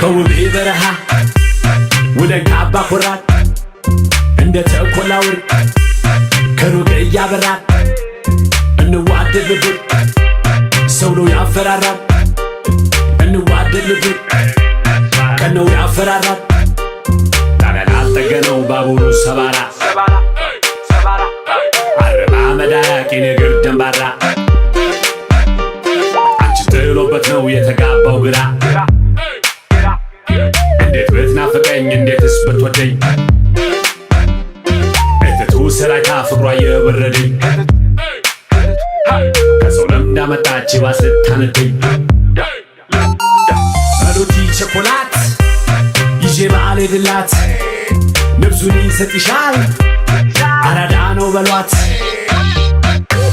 Speaker 8: ከውብ በረሃ ወደ ካባ ኮራት እንደ ተኮላ ወርቅ ከሩቅ እያበራል እንዋደድ ልብር ሰው ነው ያፈራራል እንዋደድ ልብር ቀን ነው ያፈራራል ታዲያ አልጠገነው ባቡሩ ሰባራ አረባ መዳቂ ነገር ደንባራ አንቺ ጥሎበት ነው የተጋባው ግራ እንዴት ብትናፍቀኝ እንዴትስ ብትወደኝ እትቱ ሰራይታ ፍቅሯ የበረደኝ ከሰው ለምዳ መጣች ባስታነደኝ አሎቲ ቸኮላት ይዤ በዓል ድላት ነብሱን ይሰጥሻል አራዳ ነው በሏት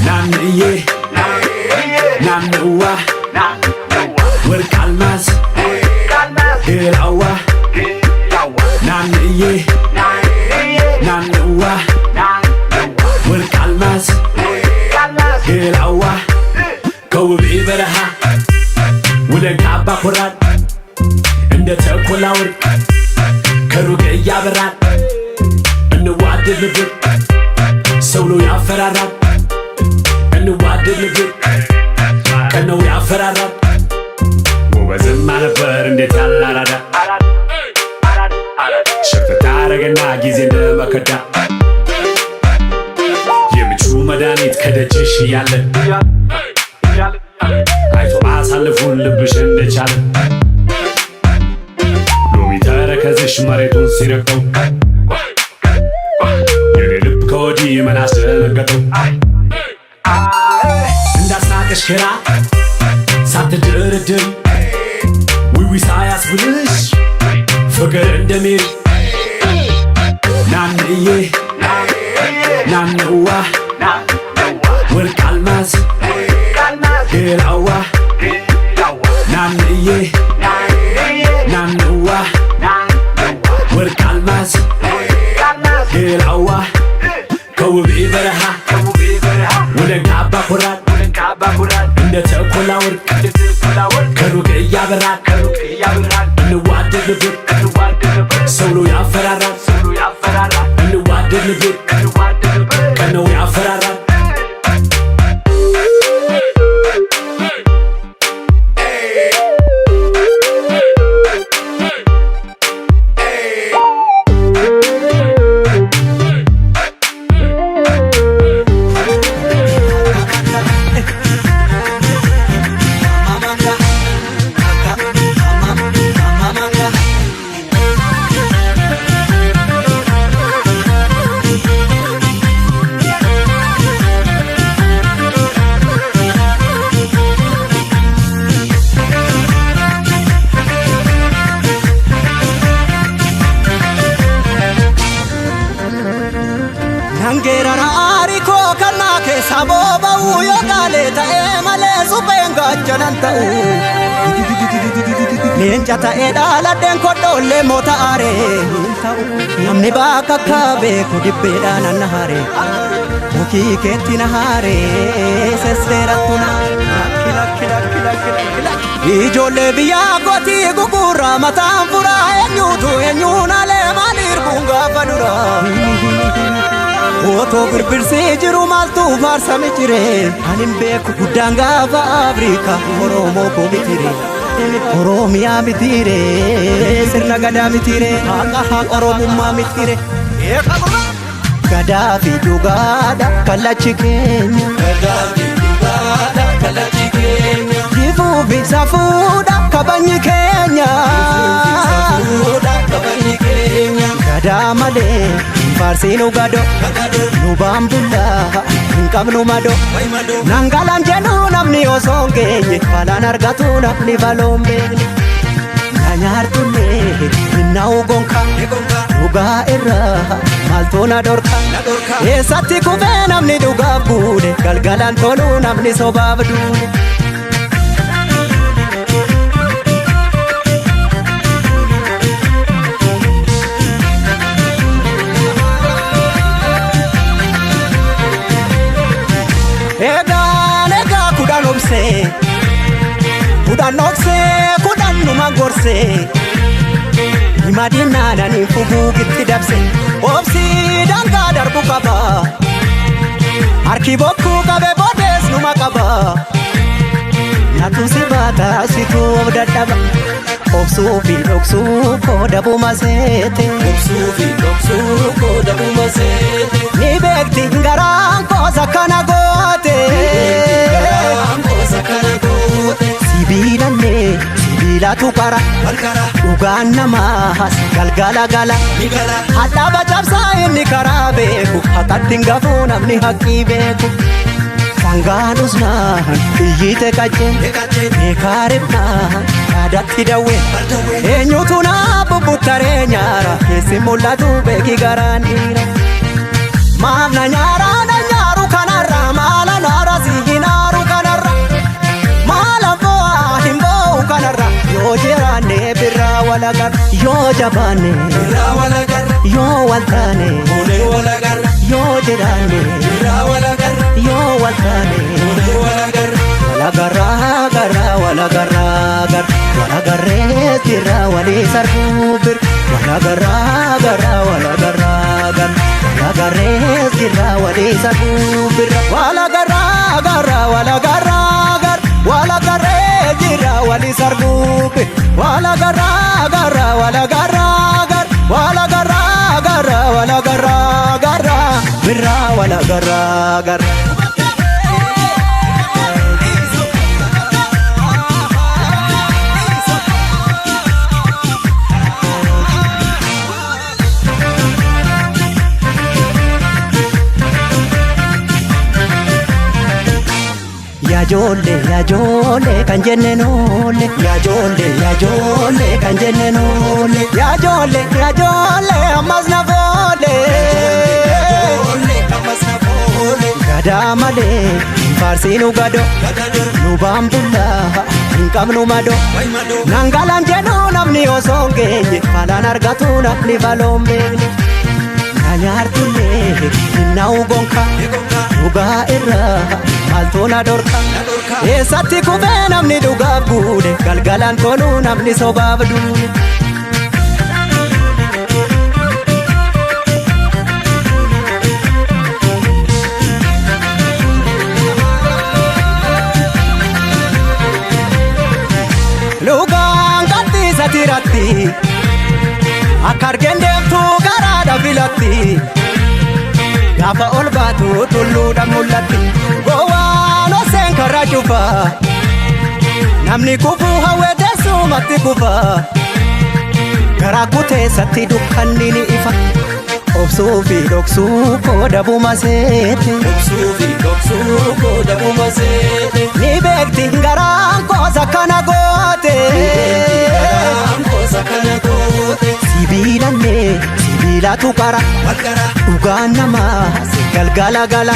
Speaker 8: ናንዬ ናንዋ ወርቅ አልማዝ ግላዋ ናንዬ ናንዋ ወርቅ አልማዝ ግላዋ ከውብ በረሃ ወደ ካባ ኮራት እንደ ተኮላ ወርቅ ከሩቅ እያበራል እንዋደድ ልብር ሰው ነው ያፈራራል እንዋደድ ልብር ቀን ነው ያፈራራል ጎበዝማ ነበር እንዴት ያለ አራዳ ሸፍታ አረገና ጊዜ እንደመከዳ የምቹ መድኃኒት ከደጅሽ እያለ አይቶ ማሳልፉን ልብሽ እንደቻለ ሎሚ ተረከዝሽ መሬቱን ሲረግጠው የኔ ልብ ከወዲህ ምን አስደነገጠው እንዳስናቀሽ ክራ ሳትድርድር ዊዊ ሳያስብልሽ ፍቅር እንደሚል ናንዬ ናንዋ ወርቅ አልማዝ ግላዋ ናንዬ ናንዋ ወርቅ አልማዝ ግላዋ ከውብ በረሃ ወደ ካባ ኮራት እንደ ተኮላ ወርቅ ከሩቅ እያበራል እንዋደድ ልብር ሰው ነው ያፈራራል እንዋደድ ልብር ቀን ነው ያፈራራል
Speaker 3: Nangerara ariko kana ke saboba uyo gale ta emale subenga jananta Lenja ta edala den kodole mota are Namni baka kabe kudibeda nanahare Muki ketina hare sesera tuna Ijole biya goti gugura matamfura enyutu enyuna le manir bunga padura Oto birbirse jiru maltu farsa mitire anin beku gudanga va Afrika oromo ko mitire oromia mitire sirna gada mitire haqa oromumma mitire gada fi dugada kalachi kenya gada fi dugada kalachi kenya jifu bisafuda kabanyi kenya gada male farsinu gado nubambulla nkabnu mado nangalan jenu namni osonge falan argatu namni balombe nanyartulle nau gonka nuga irra maltona dorka esatti kufe namni duga bude galgalan tolu namni sobabdu kudan nokse kudan numa gorse himadinnaanani fuguugitti dabse obsii dangaa darbu qaba harki bokkuu qabe boodees numa qaba natu si baata situu of dadhaba obsuu fi dhoksuu koo dabuma seete ni beekti garaan koosa kana goote sibiilallee sibiilatu qara dhugaan namaas galgala gala hadhaaba cabsaa inni karaa beeku haqatti hin gafuu namni haqqii beeku sangaanus naan iyyite qacceen beekaarifnaan yaadatti dawween eenyutu naa bubbuttaree nyaara keessi mul'atu beeki garaan dhiira maaf na nyaaraa na nyaaru kanarra maala naara si hinaaru kanarra maala bo'aa hin bo'u kanarra yoo jiraanne birraa walagarra yoo jabaanne birraa walagarra yoo waltaane ulee walagarra yoo jiraanne birraa walagarra yoo waltaane ulee walagarra walagarra garra walagarra gar walagarree tirra walii sarbuu bir walagarra garra walagarra gar walagarree tirra walii sarbuu bir walagarra garra walagarra gar walagarree tirra walii sarbuu bir walagarra garra walagarra gar walagarra garra walagarra garra birra walagarra gar Yaajoolle kan jenne noolle yaajoolle kan jenne noolle yaajoolle ammas na foole gadaa malee faarsiinu gado nu baambullaa hin qabnu mado nangalaan jedhu namni osoo hin geenye falaan argatu namni faloon beekne na nyaartullee hinnaa'u gonka dhugaa irraa maaltoona dorka eessatti kufee namni dhugaaf guude galgalaan toluu namni sobaaf duude lugaan qattiisa tiratti akka argeen deemtuu garaadha filatti gaafa ol baatu tulluudha mul'atti gowwaan oseen karra cufa namni kufuu hawwee teessumatti kufa garaa kuteessatti dukkanni ni ifa obsuu fi dhoksuu koo dabuma seete ni beekti garaan koosa kana goote sibiilallee sibiilatu qara dhugaan namaas galgala gala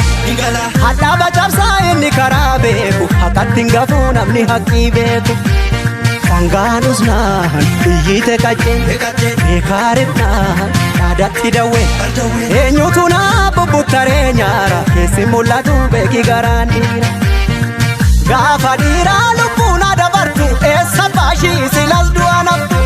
Speaker 3: hadhaaba cabsaa inni karaa beeku haqatti hin gafuu namni haqqii beeku sangaanus naan iyyite qacceen beekaarifnaan yaadatti dawween eenyutu naa bubbuttaree nyaara keessi mul'atu beeki garaan dhiira gaafa dhiiraa lubbuun adabartu eessa baashii silas du'a naftu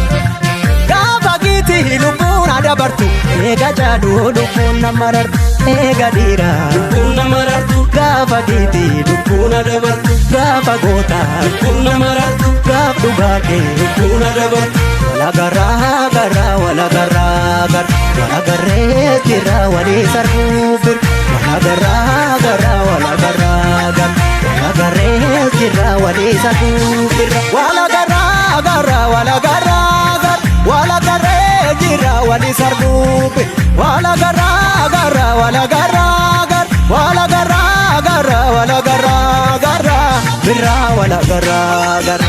Speaker 3: gaafa giitii lubbuun adabartu eega jaaduu lubbuun nama rartu eega dhiiraa lubbuun nama rartu gaafa giitii lubbuun adabartu gaafa gootaa lubbuun nama rartu gaaf dhugaatee lubbuun adabartu walagarraa garraa walagarraa gar walagarree tirra walii sarbuu bir walagarraa garraa walagarraa gar walagarree tirra walii sarbuu bir walagarraa garraa walagarraa gar walagarree tirra walii sarbuu bir walagarraa garraa walagarraa gar walagarraa garraa walagarraa garraa birraa walagarraa gar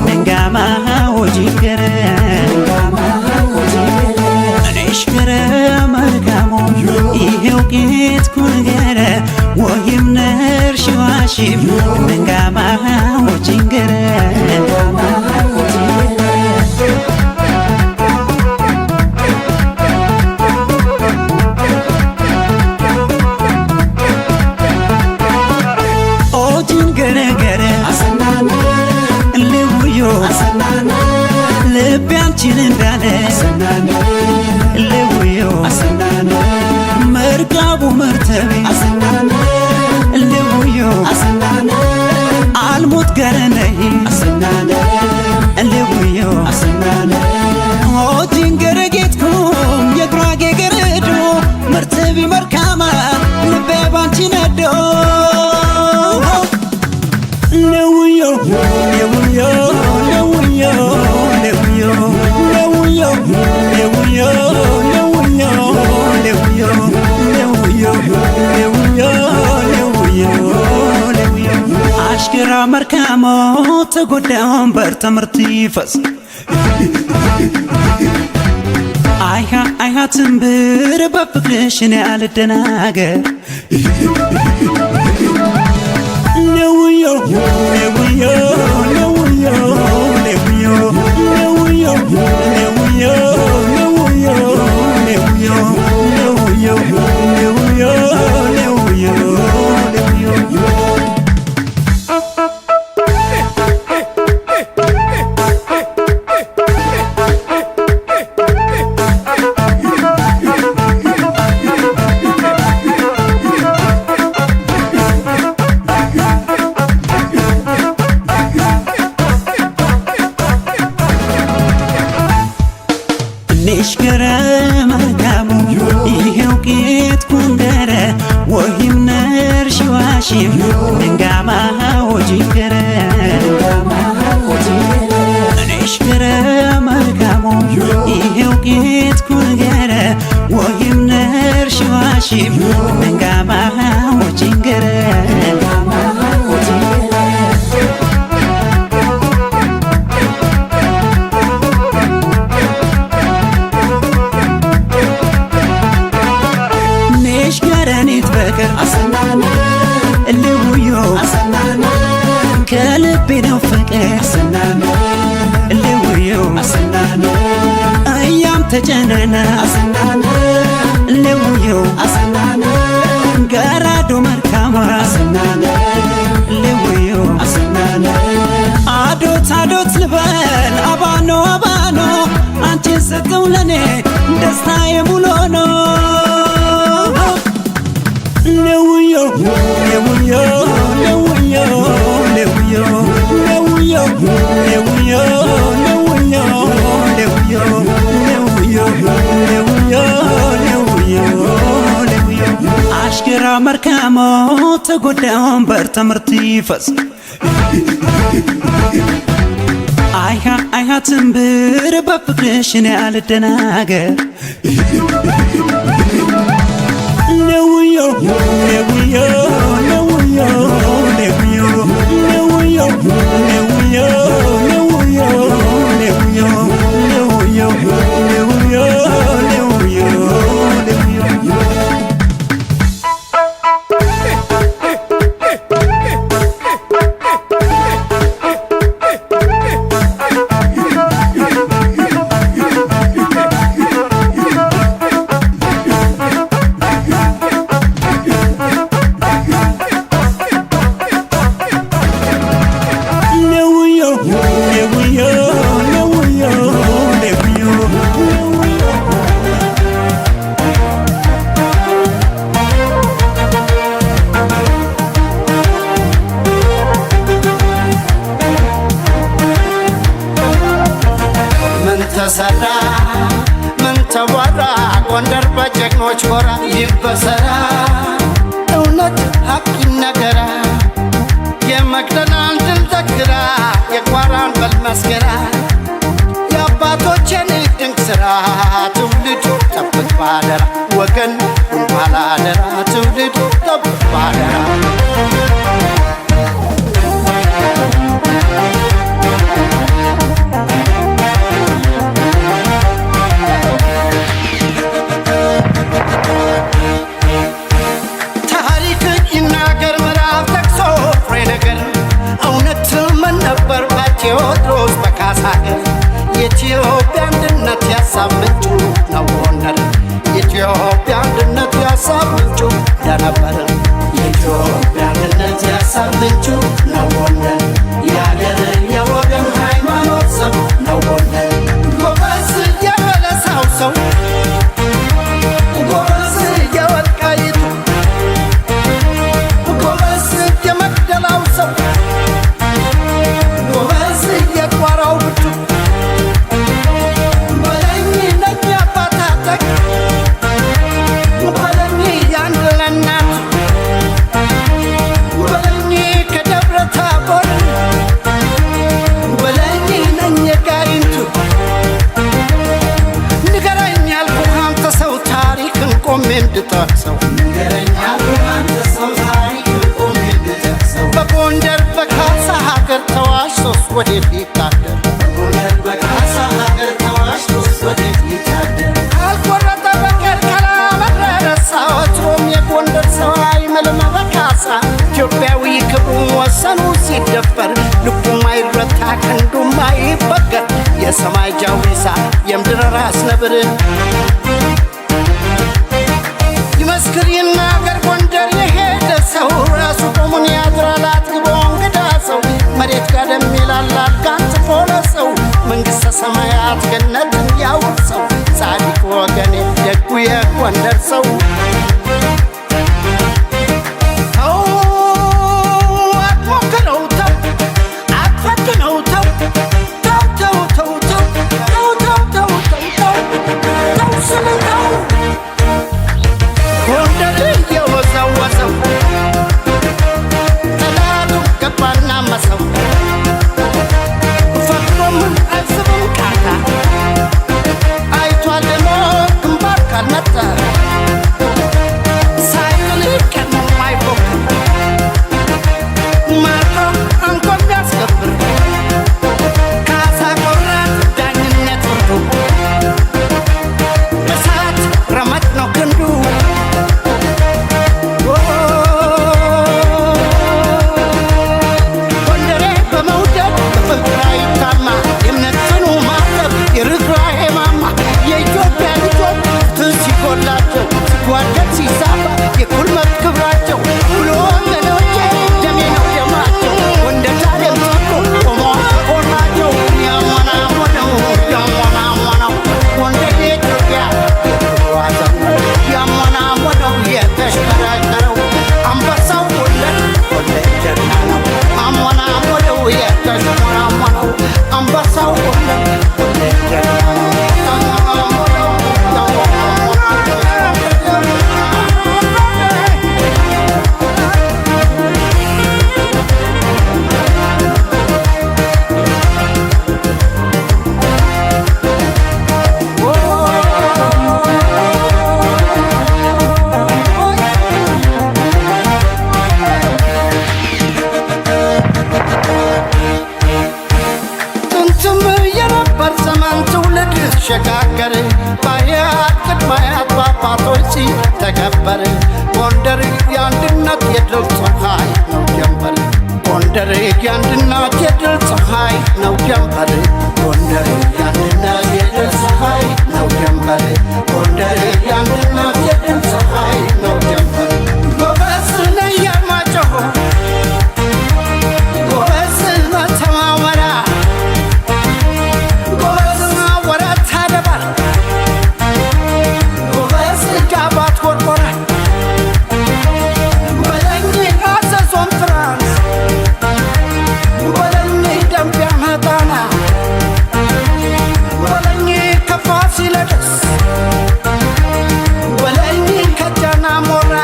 Speaker 3: መንጋማ ወጂገረ እሽገረ መልካሙ ይሄው ጌት ኩንገረ ወይም ነርሽዋሽ መንጋማ ወጂገረ ልቤ አንቺን እንዳለ ልውዮ መርጋቡ መርተቤ ልውዮ አልሞት ገረነይ ልውዮ ሆጂን ገረጌትኩም የጉራጌ ገረዶ መርተቢ መርካማ ልቤ ባንቺ ነዶ ልውዮ ልውዮ ልውዮ አሽከራ መርካሞ ተጎዳ ወንበር ትምህርት ይፈስ አይሃ ትንብር በፍቅርሽ እኔ አልደናገር ልውዮ ልውዮ ልውዮ ልውዮ ልውዮ ልውዮ ልውዮ ልውዮ ልውዮ ልውዮ ልውዮ ልውዮ ንሽገረ መልካሙ ይሄው ጌት ኩንገረ ወይም ነርሽዋሽም መንጋማ ወጂገረ ንሽገረ መልካሙ ይሄው ጌት ኩንገረ ወይም ነርሽዋሽም መንጋማ ወጂገረ ልውዮ ከልቤ ነው ፍቅር ልውዮ እያም ተጨነና ልውዮ ገራዶ መርካማ ልውዮ አዶት አዶት ልበል አባኖ አባኖ አንቺን ሰጠው ለኔ ደስታ የሙሉ ነው ልውዮ ልውዮ ልውዮ ልውዮ ልውዮ ልውዮ ልውዮ ልውዮ ልውዮ ልውዮ ልውዮ አሽከራ መርካሞ ተጎዳ ወንበር ትምህርት ይፈስ አይሃ ትንብር በፍቅርሽ እኔ አልደናገር ልውዮ ልውዮ ልውዮ ልውዮ ልውዮ ልውዮ ልውዮ ልውዮ ልውዮ ልውዮ ልውዮ ልውዮ
Speaker 5: ተሰራ ምን ተወራ ጎንደር በጀግኖች ወራ ይበሰራ እውነት ሀቅ ይነገራ የመቅደላን ድል ዘክራ የቋራን በል መስገራ የአባቶችን ድንቅ ስራ ትውልዱ ጠብቅ ባደራ ወገን ባላደራ ትውልዱ ጠብቅ ባደራ ጎንደር የኢትዮጵያ አንድነት ያሳብ ምንጩ እንደነበር የኢትዮጵያ አንድነት ያሳብ ምንጩ ነው ጎንደር የአገር የወገን ሃይማኖት ሰብ ነው ጎንደር ጎበዝ የበለሳው ሰው ጎበዝ የወልቃይቱ ጎበዝ የመቅደላው ሰው ጎበዝ የቋራው ብቱ በለኝ ነኝ አባታጠቅ በለኝ ያንድ ለናት በለኝ ከደብረ ታቦር በለኝ ነኝ የጋይንቱ ንገረኝ ያልኩህ አንተ ሰው ታሪክን ቆሜ እንድጠቅሰው ንገረኝ ያልኩህ አንተ ሰው ታሪክን ቆሜ እንድጠቅሰው በጎንደር በካሳ ሀገር ተዋሽቶስ ወዴት ሊታደር በጎንደር በካሳ ሀገር ተዋሽቶስ ወዴት ሊታደር ካልቆረጠ በቀር ካላመረረሳ ወትሮም የጎንደር ሰው አይምልም በካሳ ኢትዮጵያዊ ክብሩን ወሰኑ ሲደፈር ልቡም አይረታ ክንዱም አይበገር የሰማይ ጃዊሳ የምድር ራስ ነብር ይመስክር ይናገር ጎንደር የሄደ ሰው ራሱ ቆሙን ያድራል አጥግቦ እንግዳ ሰው መሬት ጋደም ይላል አልጋን ጥፎ ለሰው መንግሥተ ሰማያት ገነትን ያውርሰው ጻድቅ ወገኔ ደጉ የጎንደር ሰው ተው አትሞክረው ተው አትፈትነው ተው ተው ተው ተው ተው ተው ተው ተው ተው ተው ስለው ተው ጎንደር እየወዘወዘው ጠላቱ ገባና መሰው ፈጥሮም አይስብም ቃታ አይቷል ሞት ግንባር ካልመጣ ሳይል ቀድሞ አይፎክር ማርኮ አንኮ የሚያስከብር ካሳ ቆራጥ ዳኝነት ወርዶ እሳት ረመጥ ነው ክንዱ ጎንደሬ በመውደድ በፍቅር አይታማ የእምነት ጽኑ ማተብ የርኅራኄ ማማ የኢትዮጵያ ልጆች ፍትህ ሲጎላቸው ሲጓደል ሲዛባ የእኩል መብት ክብራቸው ብሎ ወገኖቼ ደሜ ነው ደማቸው ጎንደር ዛሬም ጸንቶ ቆመዋል ከጎናቸው ያሟናሟነው ያሟናሟነው ጎንደር የኢትዮጵያ የክብሯ ዘመን ያሟናሟነው የተሽከረከረው አንበሳው ጎንደር ጎንደር ጀግና ነው አሟናሟነው የተሽሞናሞነው አንበሳው ጎንደር ጎንደር ጀግና ነው ጥንትም የነበር ዘመን ትውልድ ሸጋገር ባያት ቅድማያት በአባቶች ሲተገበር ጎንደር የአንድነት የድል ፀሐይ ነው ጀንበር ጎንደር የአንድነት የድል ፀሐይ ነው ጀንበር ጎንደር የአንድነት የድል ፀሐይ ነው ጀንበር ጎንደር የአንድነት የድል ፀሐይ ነው ጀንበር ጎበዝ ነኝ የማጨሆ ጎበዝ ተማመራ ጎበዝ ወረታ ደባል ጎበዝ ዳባት ጎርጎራ በለኝ አዘዞን ትራንስ በለኝ ደንቢያ መጣና በለኝ ከፋሲለደስ በለኝ ከጃና ሞራ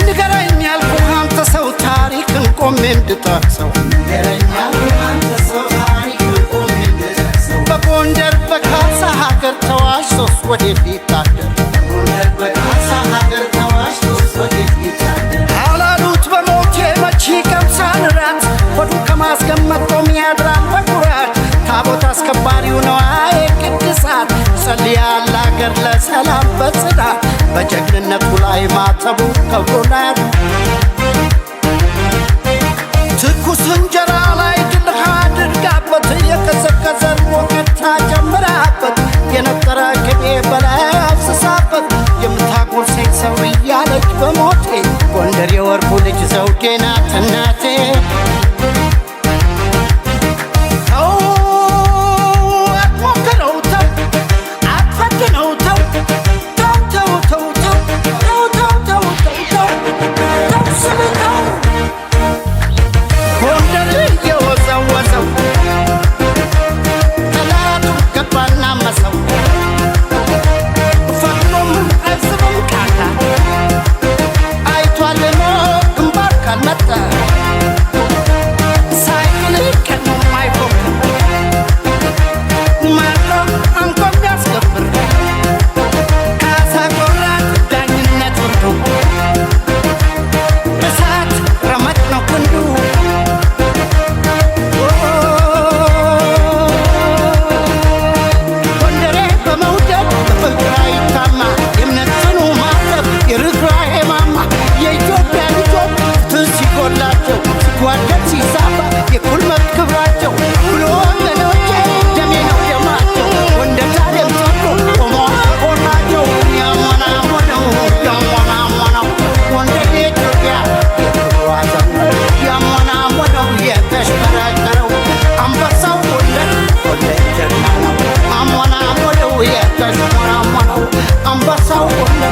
Speaker 5: ንገረኝ ያልኩህ አንተ ሰው ታሪክን ቆሜ እንድጠቅሰው ንገረኝ ያልኩህ አንተ ሰው ታሪክን ቆሜ እንድጠቅሰው በጎንደር በካሳ ሀገር ተዋሽቶስ ወዴት ሊታደር በጎንደር በካሳ ሀገር ተዋሽቶስ ወዴት ሊታደር አላሉት በሞቴ መቼ ቀምሳል ራት ሆዱ ከማስገመት ቆም ያድራል በኩራት ታቦት አስከባሪው ነው አየ ቅድሳት ጸልያል አገር ለሰላም በጽዳት በጀግንነቱ ላይ ማተቡ ከብሮናት ትኩስ እንጀራ ላይ ድልህ አድርጋበት የቀዘቀዘ ወቀታ ጨምራበት የነጠረ የተሽሞራማው አንበሳው ሁሉ